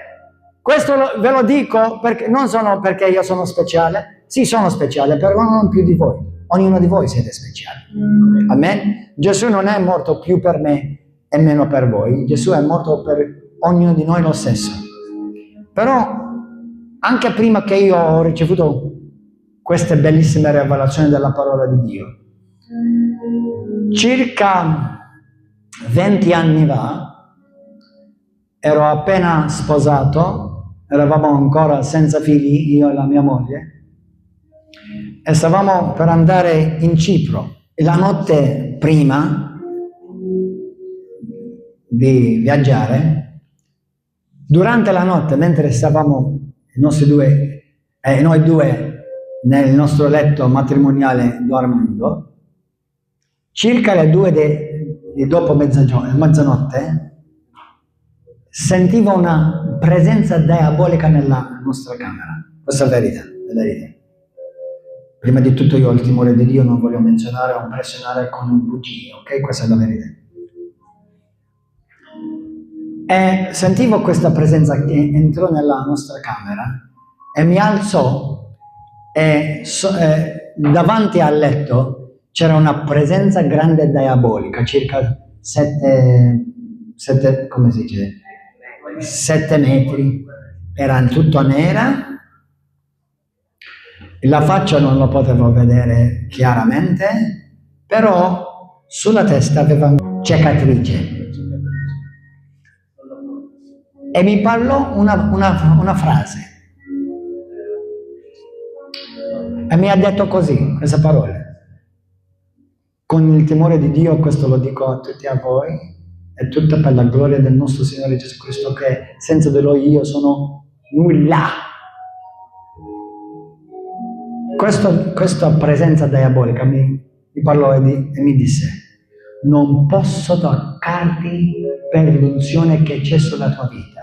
questo ve lo dico perché non sono perché io sono speciale, sì sono speciale, però non più di voi. Ognuno di voi siete speciali. Amen? Gesù non è morto più per me e meno per voi. Gesù è morto per ognuno di noi lo stesso. Però, anche prima che io ho ricevuto queste bellissime rivelazioni della parola di Dio, circa 20 anni fa, ero appena sposato, eravamo ancora senza figli, io e la mia moglie, e stavamo per andare in Cipro. La notte prima di viaggiare, durante la notte, mentre stavamo noi due nel nostro letto matrimoniale dormendo, circa le 2 di dopo mezzanotte, sentivo una presenza diabolica nella nostra camera. Questa è la verità, è la verità. Prima di tutto io ho il timore di Dio, non voglio menzionare o impressionare con un bugie, ok? Questa è la verità. E sentivo questa presenza che entrò nella nostra camera e mi alzò e davanti al letto c'era una presenza grande diabolica, circa 7 come si dice? 7 metri, era tutta nera, la faccia non lo potevo vedere chiaramente, però sulla testa aveva una cicatrice. E mi parlò una frase. E mi ha detto così, queste parole. Con il timore di Dio, questo lo dico a tutti a voi, è tutta per la gloria del nostro Signore Gesù Cristo, che senza di Lui io sono nulla. Questa presenza diabolica mi parlò e mi disse: non posso toccarti per l'unzione che c'è sulla tua vita.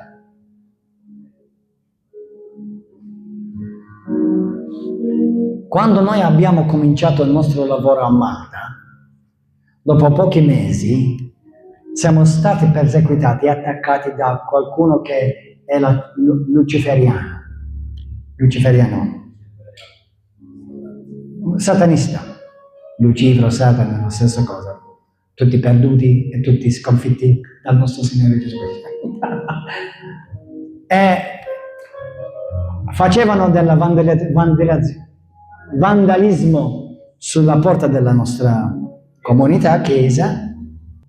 Quando noi abbiamo cominciato il nostro lavoro a Malta, dopo pochi mesi siamo stati perseguitati e attaccati da qualcuno che è luciferiano, satanista, Lucifero, Satana, la stessa cosa, tutti perduti e tutti sconfitti dal nostro Signore Gesù Cristo. E facevano del vandalismo sulla porta della nostra comunità, chiesa.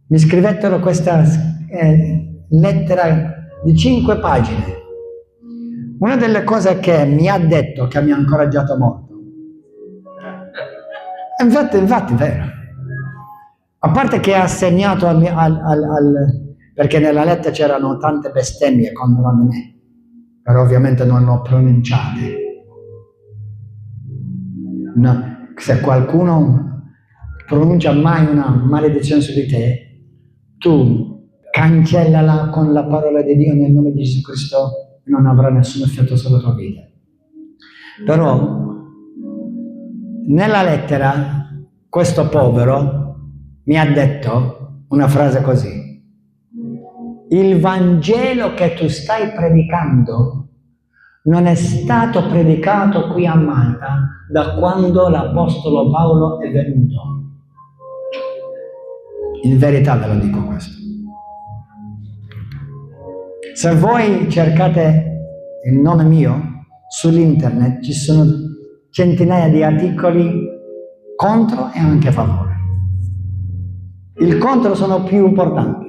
Mi scrivettero questa lettera di 5 pagine. Una delle cose che mi ha detto, che mi ha incoraggiato molto, infatti è vero, a parte che ha segnato perché nella lettera c'erano tante bestemmie contro di me, però ovviamente non le ho pronunciate. No, se qualcuno pronuncia mai una maledizione su di te, tu cancellala con la parola di Dio nel nome di Gesù Cristo, non avrà nessun effetto sulla tua vita. Però nella lettera questo povero mi ha detto una frase così: il Vangelo che tu stai predicando non è stato predicato qui a Malta da quando l'Apostolo Paolo è venuto. In verità ve lo dico questo. Se voi cercate il nome mio sull'internet, ci sono centinaia di articoli contro e anche a favore. Il contro sono più importanti,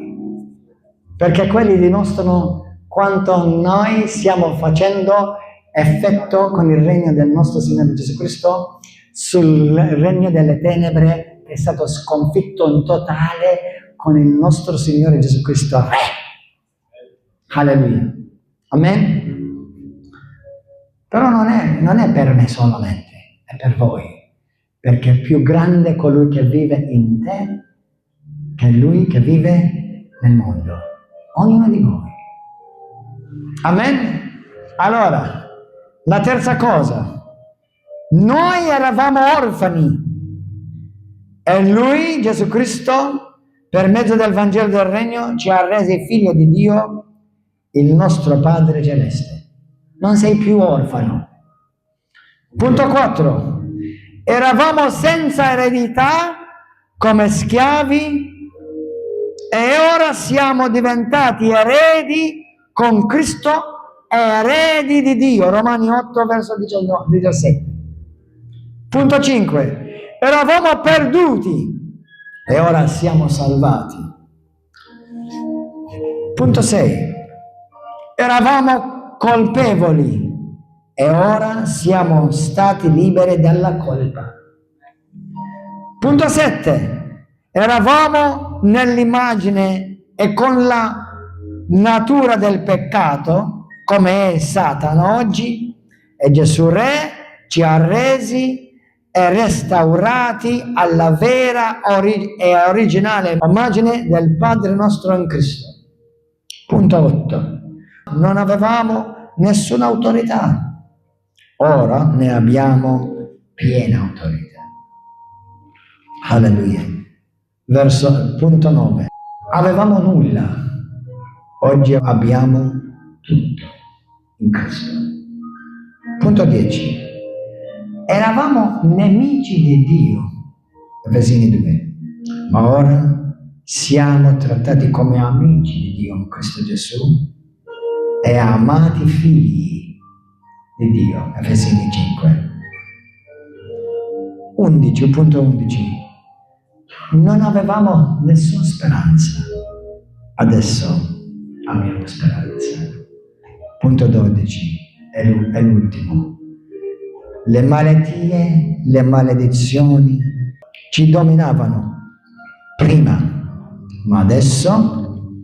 perché quelli dimostrano quanto noi stiamo facendo effetto con il regno del nostro Signore Gesù Cristo sul regno delle tenebre, che è stato sconfitto in totale con il nostro Signore Gesù Cristo Re. Alleluia. Amen? Però non è per me solamente, è per voi, perché è più grande colui che vive in te che lui che vive nel mondo. Ognuno di voi. Amen? Allora, la terza cosa, noi eravamo orfani e lui, Gesù Cristo, per mezzo del Vangelo del Regno, ci ha resi figli di Dio, il nostro Padre Celeste. Non sei più orfano. Punto 4. Eravamo senza eredità come schiavi e ora siamo diventati eredi con Cristo e eredi di Dio. Romani 8, verso 17. Punto 5. Eravamo perduti e ora siamo salvati. Punto 6. Eravamo colpevoli e ora siamo stati liberi dalla colpa. Punto 7. Eravamo nell'immagine e con la natura del peccato, come è Satana oggi, e Gesù Re ci ha resi e restaurati alla vera e originale immagine del Padre nostro in Cristo. Punto 8. Non avevamo nessuna autorità, ora ne abbiamo piena autorità. Alleluia. Punto 9. Avevamo nulla, oggi abbiamo tutto in Cristo. Punto 10. Eravamo nemici di Dio, Efesini 2, ma ora siamo trattati come amici di Dio in Cristo Gesù e amati figli di Dio, Efesini 5. 11, punto 11. Non avevamo nessuna speranza, adesso abbiamo speranza. Punto 12, è l'ultimo. Le malattie, le maledizioni ci dominavano prima, ma adesso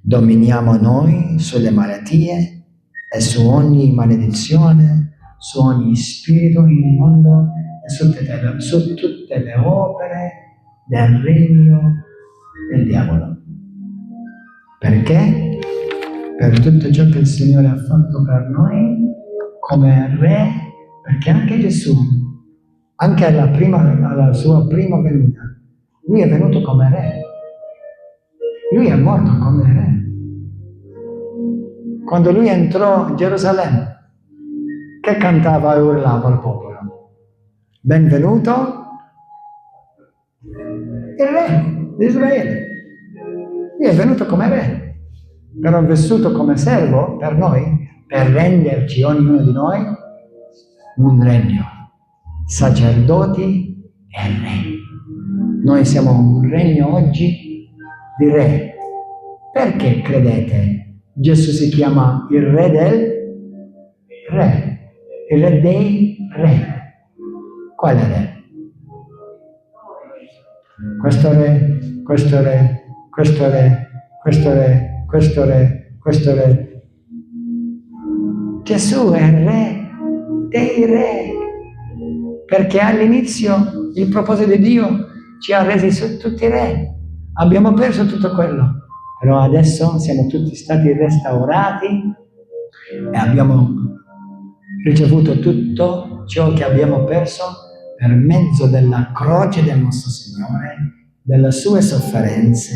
dominiamo noi sulle malattie e su ogni maledizione, su ogni spirito immondo e su tutte le opere del regno del diavolo. Perché? Per tutto ciò che il Signore ha fatto per noi come Re. Perché anche Gesù, anche alla sua prima venuta, lui è venuto come Re. Lui è morto come Re. Quando lui entrò in Gerusalemme, che cantava e urlava al popolo? Benvenuto il Re di Israele. Lui è venuto come Re, però è vissuto come servo per noi, per renderci, ognuno di noi, un regno, sacerdoti e re. Noi siamo un regno oggi di re. Perché credete? Gesù si chiama il re del re, il re dei re. Quale re? Questo re, questo re, questo re, questo re, questo re, questo re. Gesù è il re dei re, perché all'inizio il proposito di Dio ci ha resi tutti re. Abbiamo perso tutto quello, però adesso siamo tutti stati restaurati e abbiamo ricevuto tutto ciò che abbiamo perso per mezzo della croce del nostro Signore, delle sue sofferenze,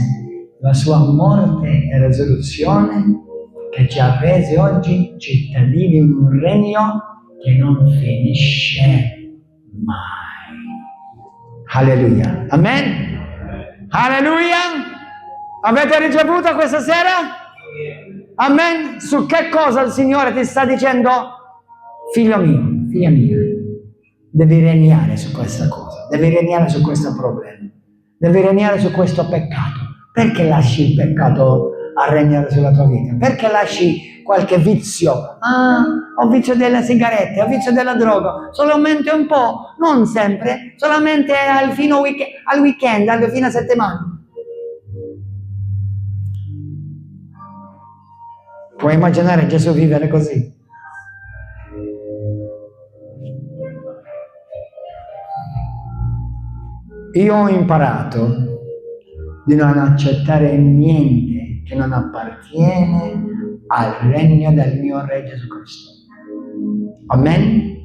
della sua morte e risurrezione, che ci ha resi oggi cittadini di un regno che non finisce mai. Alleluia. Amen. Alleluia. Avete ricevuto questa sera? Amen. Su che cosa il Signore ti sta dicendo? Figlio mio, figlia mia, devi regnare su questa cosa, devi regnare su questo problema, devi regnare su questo peccato. Perché lasci il peccato a regnare sulla tua vita? Perché lasci qualche vizio? Ho vizio delle sigarette, ho vizio della droga, solamente un po', non sempre, solamente al weekend, al fine settimana. Puoi immaginare Gesù vivere così? Io ho imparato di non accettare niente che non appartiene al regno del mio Re Gesù Cristo. Amen?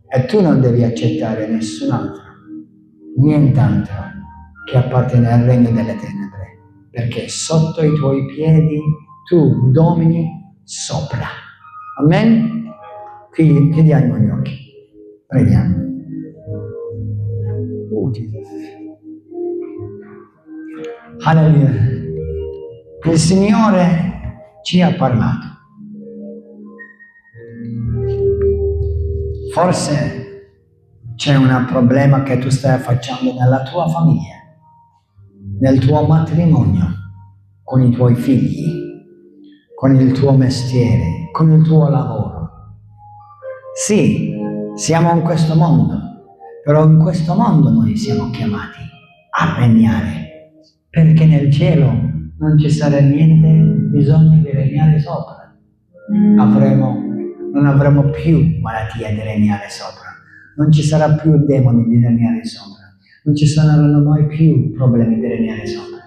E tu non devi accettare nessun altro, nient'altro che appartiene al regno delle tenebre, perché sotto i tuoi piedi tu domini sopra. Amen? Quindi chiudiamo gli occhi. Preghiamo. Alleluia. Il Signore ci ha parlato. Forse c'è un problema che tu stai affrontando nella tua famiglia, nel tuo matrimonio, con i tuoi figli, con il tuo mestiere, con il tuo lavoro. Sì, siamo in questo mondo, però in questo mondo noi siamo chiamati a regnare, perché nel cielo non ci sarà niente bisogno di regnare sopra. Non avremo più malattia di regnare sopra, non ci sarà più demoni di regnare sopra, non ci saranno mai più problemi di regnare sopra.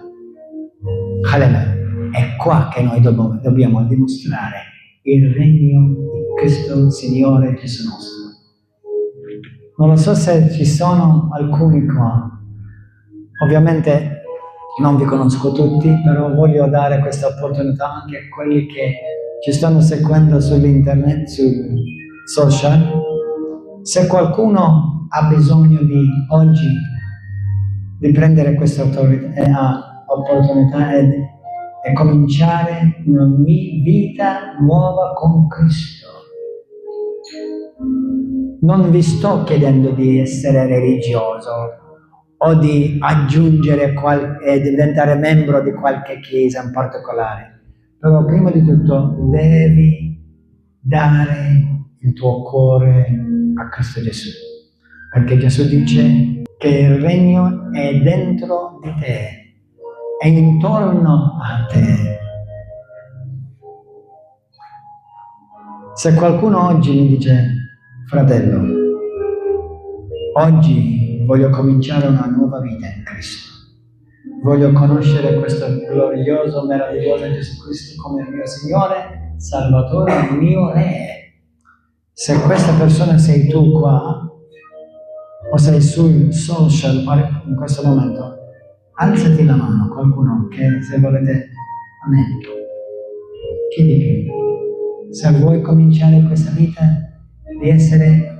Alleluia. È qua che noi dobbiamo dimostrare il regno di Cristo Signore Gesù nostro. Non lo so se ci sono alcuni qua, ovviamente non vi conosco tutti, però voglio dare questa opportunità anche a quelli che ci stanno seguendo sull'internet, sui social. Se qualcuno ha bisogno di oggi di prendere questa opportunità e cominciare una vita nuova con Cristo. Non vi sto chiedendo di essere religioso o di aggiungere e diventare membro di qualche chiesa in particolare, però prima di tutto devi dare il tuo cuore a Cristo Gesù, perché Gesù dice che il regno è dentro di te, è intorno a te. Se qualcuno oggi mi dice: fratello, oggi voglio cominciare una nuova vita in Cristo, voglio conoscere questo glorioso, meraviglioso Gesù Cristo come il mio Signore, Salvatore, il mio Re. Se questa persona sei tu qua, o sei sul social in questo momento, alzati la mano, qualcuno che se volete, amen. Chi di più? Se vuoi cominciare questa vita di essere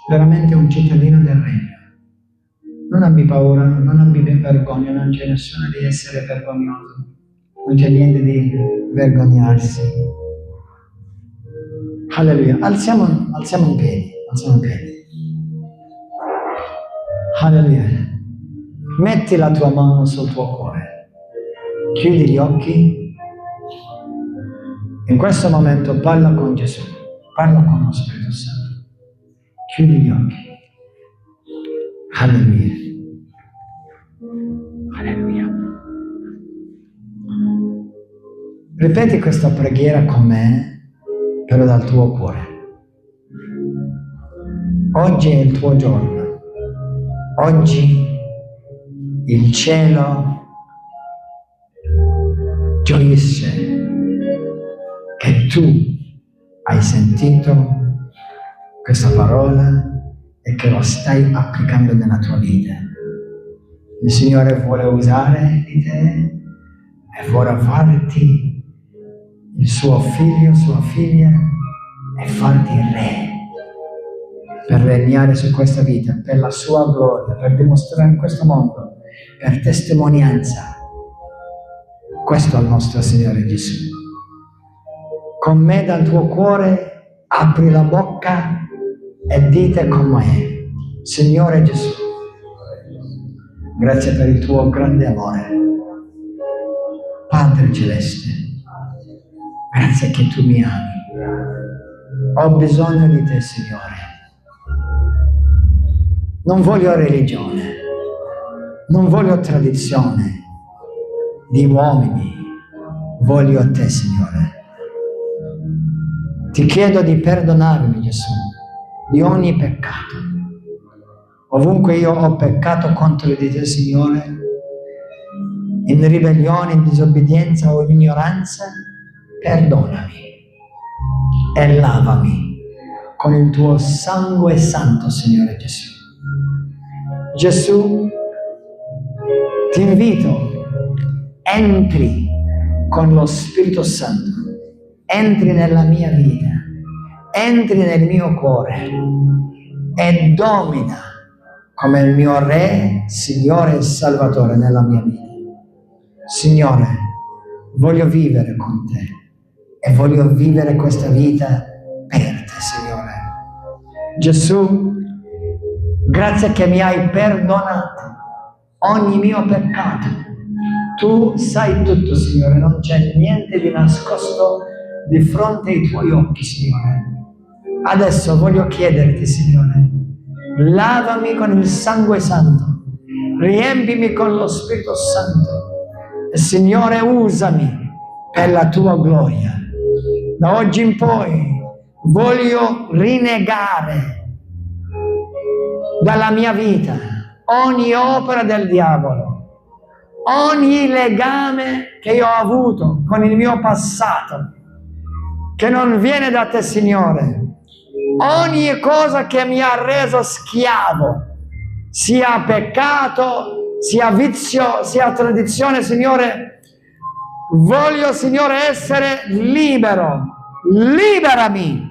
veramente un cittadino del regno, non abbi paura, non abbi vergogna, non c'è nessuno di essere vergognoso, non c'è niente di vergognarsi. Alleluia, alziamo in piedi, Alleluia. Metti la tua mano sul tuo cuore, chiudi gli occhi. In questo momento parla con Gesù, parla con lo Spirito Santo. Chiudi gli occhi. Alleluia. Alleluia. Ripeti questa preghiera con me, però dal tuo cuore. Oggi è il tuo giorno. Oggi il cielo gioisce che tu hai sentito questa parola e che lo stai applicando nella tua vita. Il Signore vuole usare di te e vuole farti il suo figlio, sua figlia, e farti re per regnare su questa vita, per la sua gloria, per dimostrare in questo mondo, per testimonianza. Questo è il nostro Signore Gesù. Con me dal tuo cuore apri la bocca e dite con me: Signore Gesù, grazie per il tuo grande amore. Padre Celeste, grazie che tu mi ami. Ho bisogno di te, Signore. Non voglio religione, non voglio tradizione di uomini, voglio te, Signore. Ti chiedo di perdonarmi, Gesù, di ogni peccato. Ovunque io ho peccato contro di te, Signore, in ribellione, in disobbedienza o in ignoranza, perdonami e lavami con il tuo sangue santo, Signore Gesù. Gesù, ti invito, entri con lo Spirito Santo, entri nella mia vita, entri nel mio cuore e domina come il mio Re, Signore e Salvatore nella mia vita. Signore, voglio vivere con te e voglio vivere questa vita per te, Signore. Gesù, grazie che mi hai perdonato ogni mio peccato. Tu sai tutto, Signore, non c'è niente di nascosto di fronte ai tuoi occhi, Signore. Adesso voglio chiederti, Signore, lavami con il sangue santo, riempimi con lo Spirito Santo e, Signore, usami per la tua gloria. Da oggi in poi voglio rinnegare dalla mia vita ogni opera del diavolo, ogni legame che io ho avuto con il mio passato, che non viene da te, Signore, ogni cosa che mi ha reso schiavo, sia peccato, sia vizio, sia tradizione, Signore, voglio, Signore, essere libero. Liberami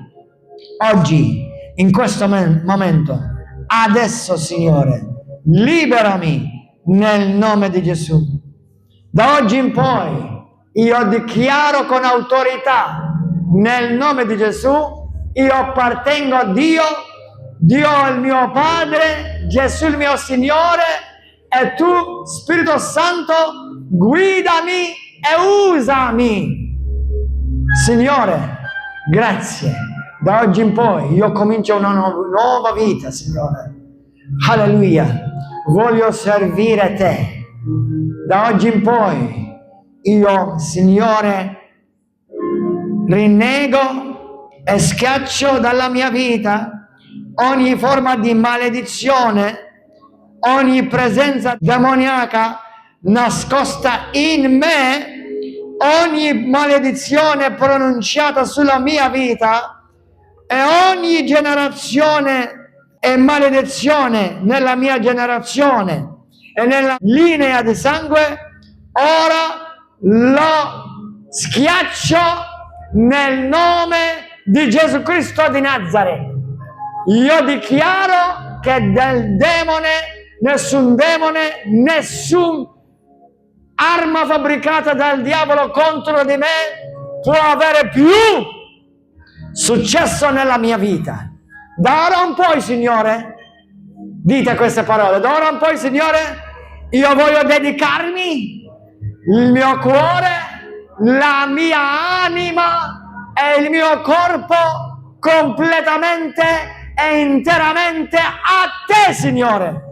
oggi, in questo momento, adesso, Signore, liberami nel nome di Gesù. Da oggi in poi io dichiaro con autorità nel nome di Gesù, io appartengo a Dio, Dio è il mio Padre, Gesù il mio Signore, e tu, Spirito Santo, guidami e usami. Signore, grazie. Da oggi in poi io comincio una nuova vita, Signore. Alleluia. Voglio servire te. Da oggi in poi io, Signore, rinnego e schiaccio dalla mia vita ogni forma di maledizione, ogni presenza demoniaca nascosta in me, ogni maledizione pronunciata sulla mia vita e ogni generazione e maledizione nella mia generazione e nella linea di sangue, ora lo schiaccio nel nome di Gesù Cristo di Nazareth. Io dichiaro che del nessun arma fabbricata dal diavolo contro di me può avere più successo nella mia vita. Da ora in poi, Signore, dite queste parole, da ora in poi, Signore, io voglio dedicarmi il mio cuore, la mia anima e il mio corpo completamente e interamente a te, Signore.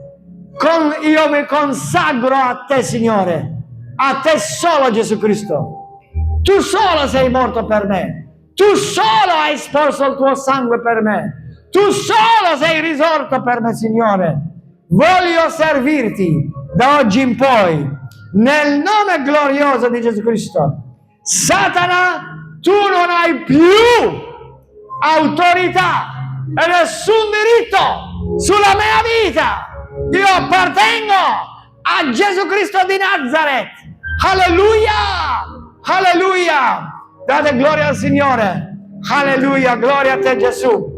Io mi consagro a te, Signore, a te solo, Gesù Cristo. Tu solo sei morto per me, tu solo hai sporso il tuo sangue per me, tu solo sei risorto per me, Signore. Voglio servirti da oggi in poi, nel nome glorioso di Gesù Cristo. Satana, tu non hai più autorità e nessun diritto sulla mia vita. Io appartengo a Gesù Cristo di Nazareth. Alleluia! Alleluia! Date gloria al Signore. Alleluia! Gloria a te, Gesù.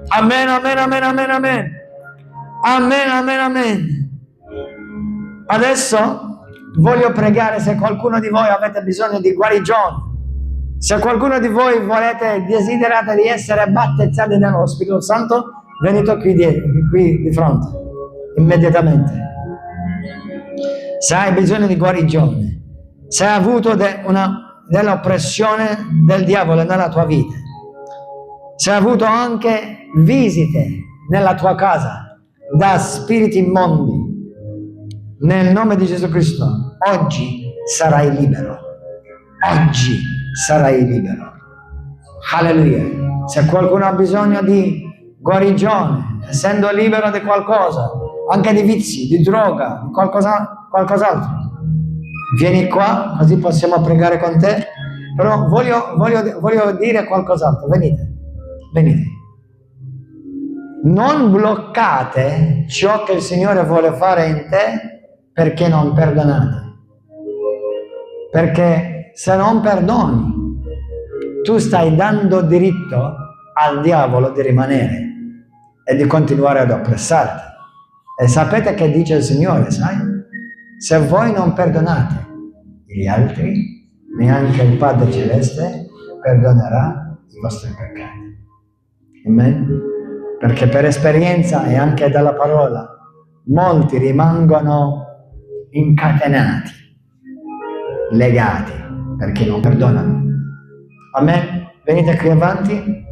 Amen, amen, amen, amen, amen. Amen, amen, amen. Adesso voglio pregare se qualcuno di voi avete bisogno di guarigione. Se qualcuno di voi desiderate di essere battezzati nello Spirito Santo, venite qui di fronte, immediatamente. Se hai bisogno di guarigione, se hai avuto dell'oppressione del diavolo nella tua vita, se hai avuto anche visite nella tua casa da spiriti immondi, nel nome di Gesù Cristo, oggi sarai libero. Oggi sarai libero. Alleluia. Se qualcuno ha bisogno di guarigione, essendo libero di qualcosa, anche di vizi, di droga, di qualcos'altro, vieni qua, così possiamo pregare con te. Però voglio dire qualcos'altro. Venite. Non bloccate ciò che il Signore vuole fare in te perché non perdonate. Perché se non perdoni, tu stai dando diritto al diavolo di rimanere e di continuare ad oppressarti. E sapete che dice il Signore, sai? Se voi non perdonate gli altri, neanche il Padre Celeste perdonerà i vostri peccati. Amen? Perché per esperienza e anche dalla parola, molti rimangono incatenati, legati, perché non perdonano. Amen? Venite qui avanti.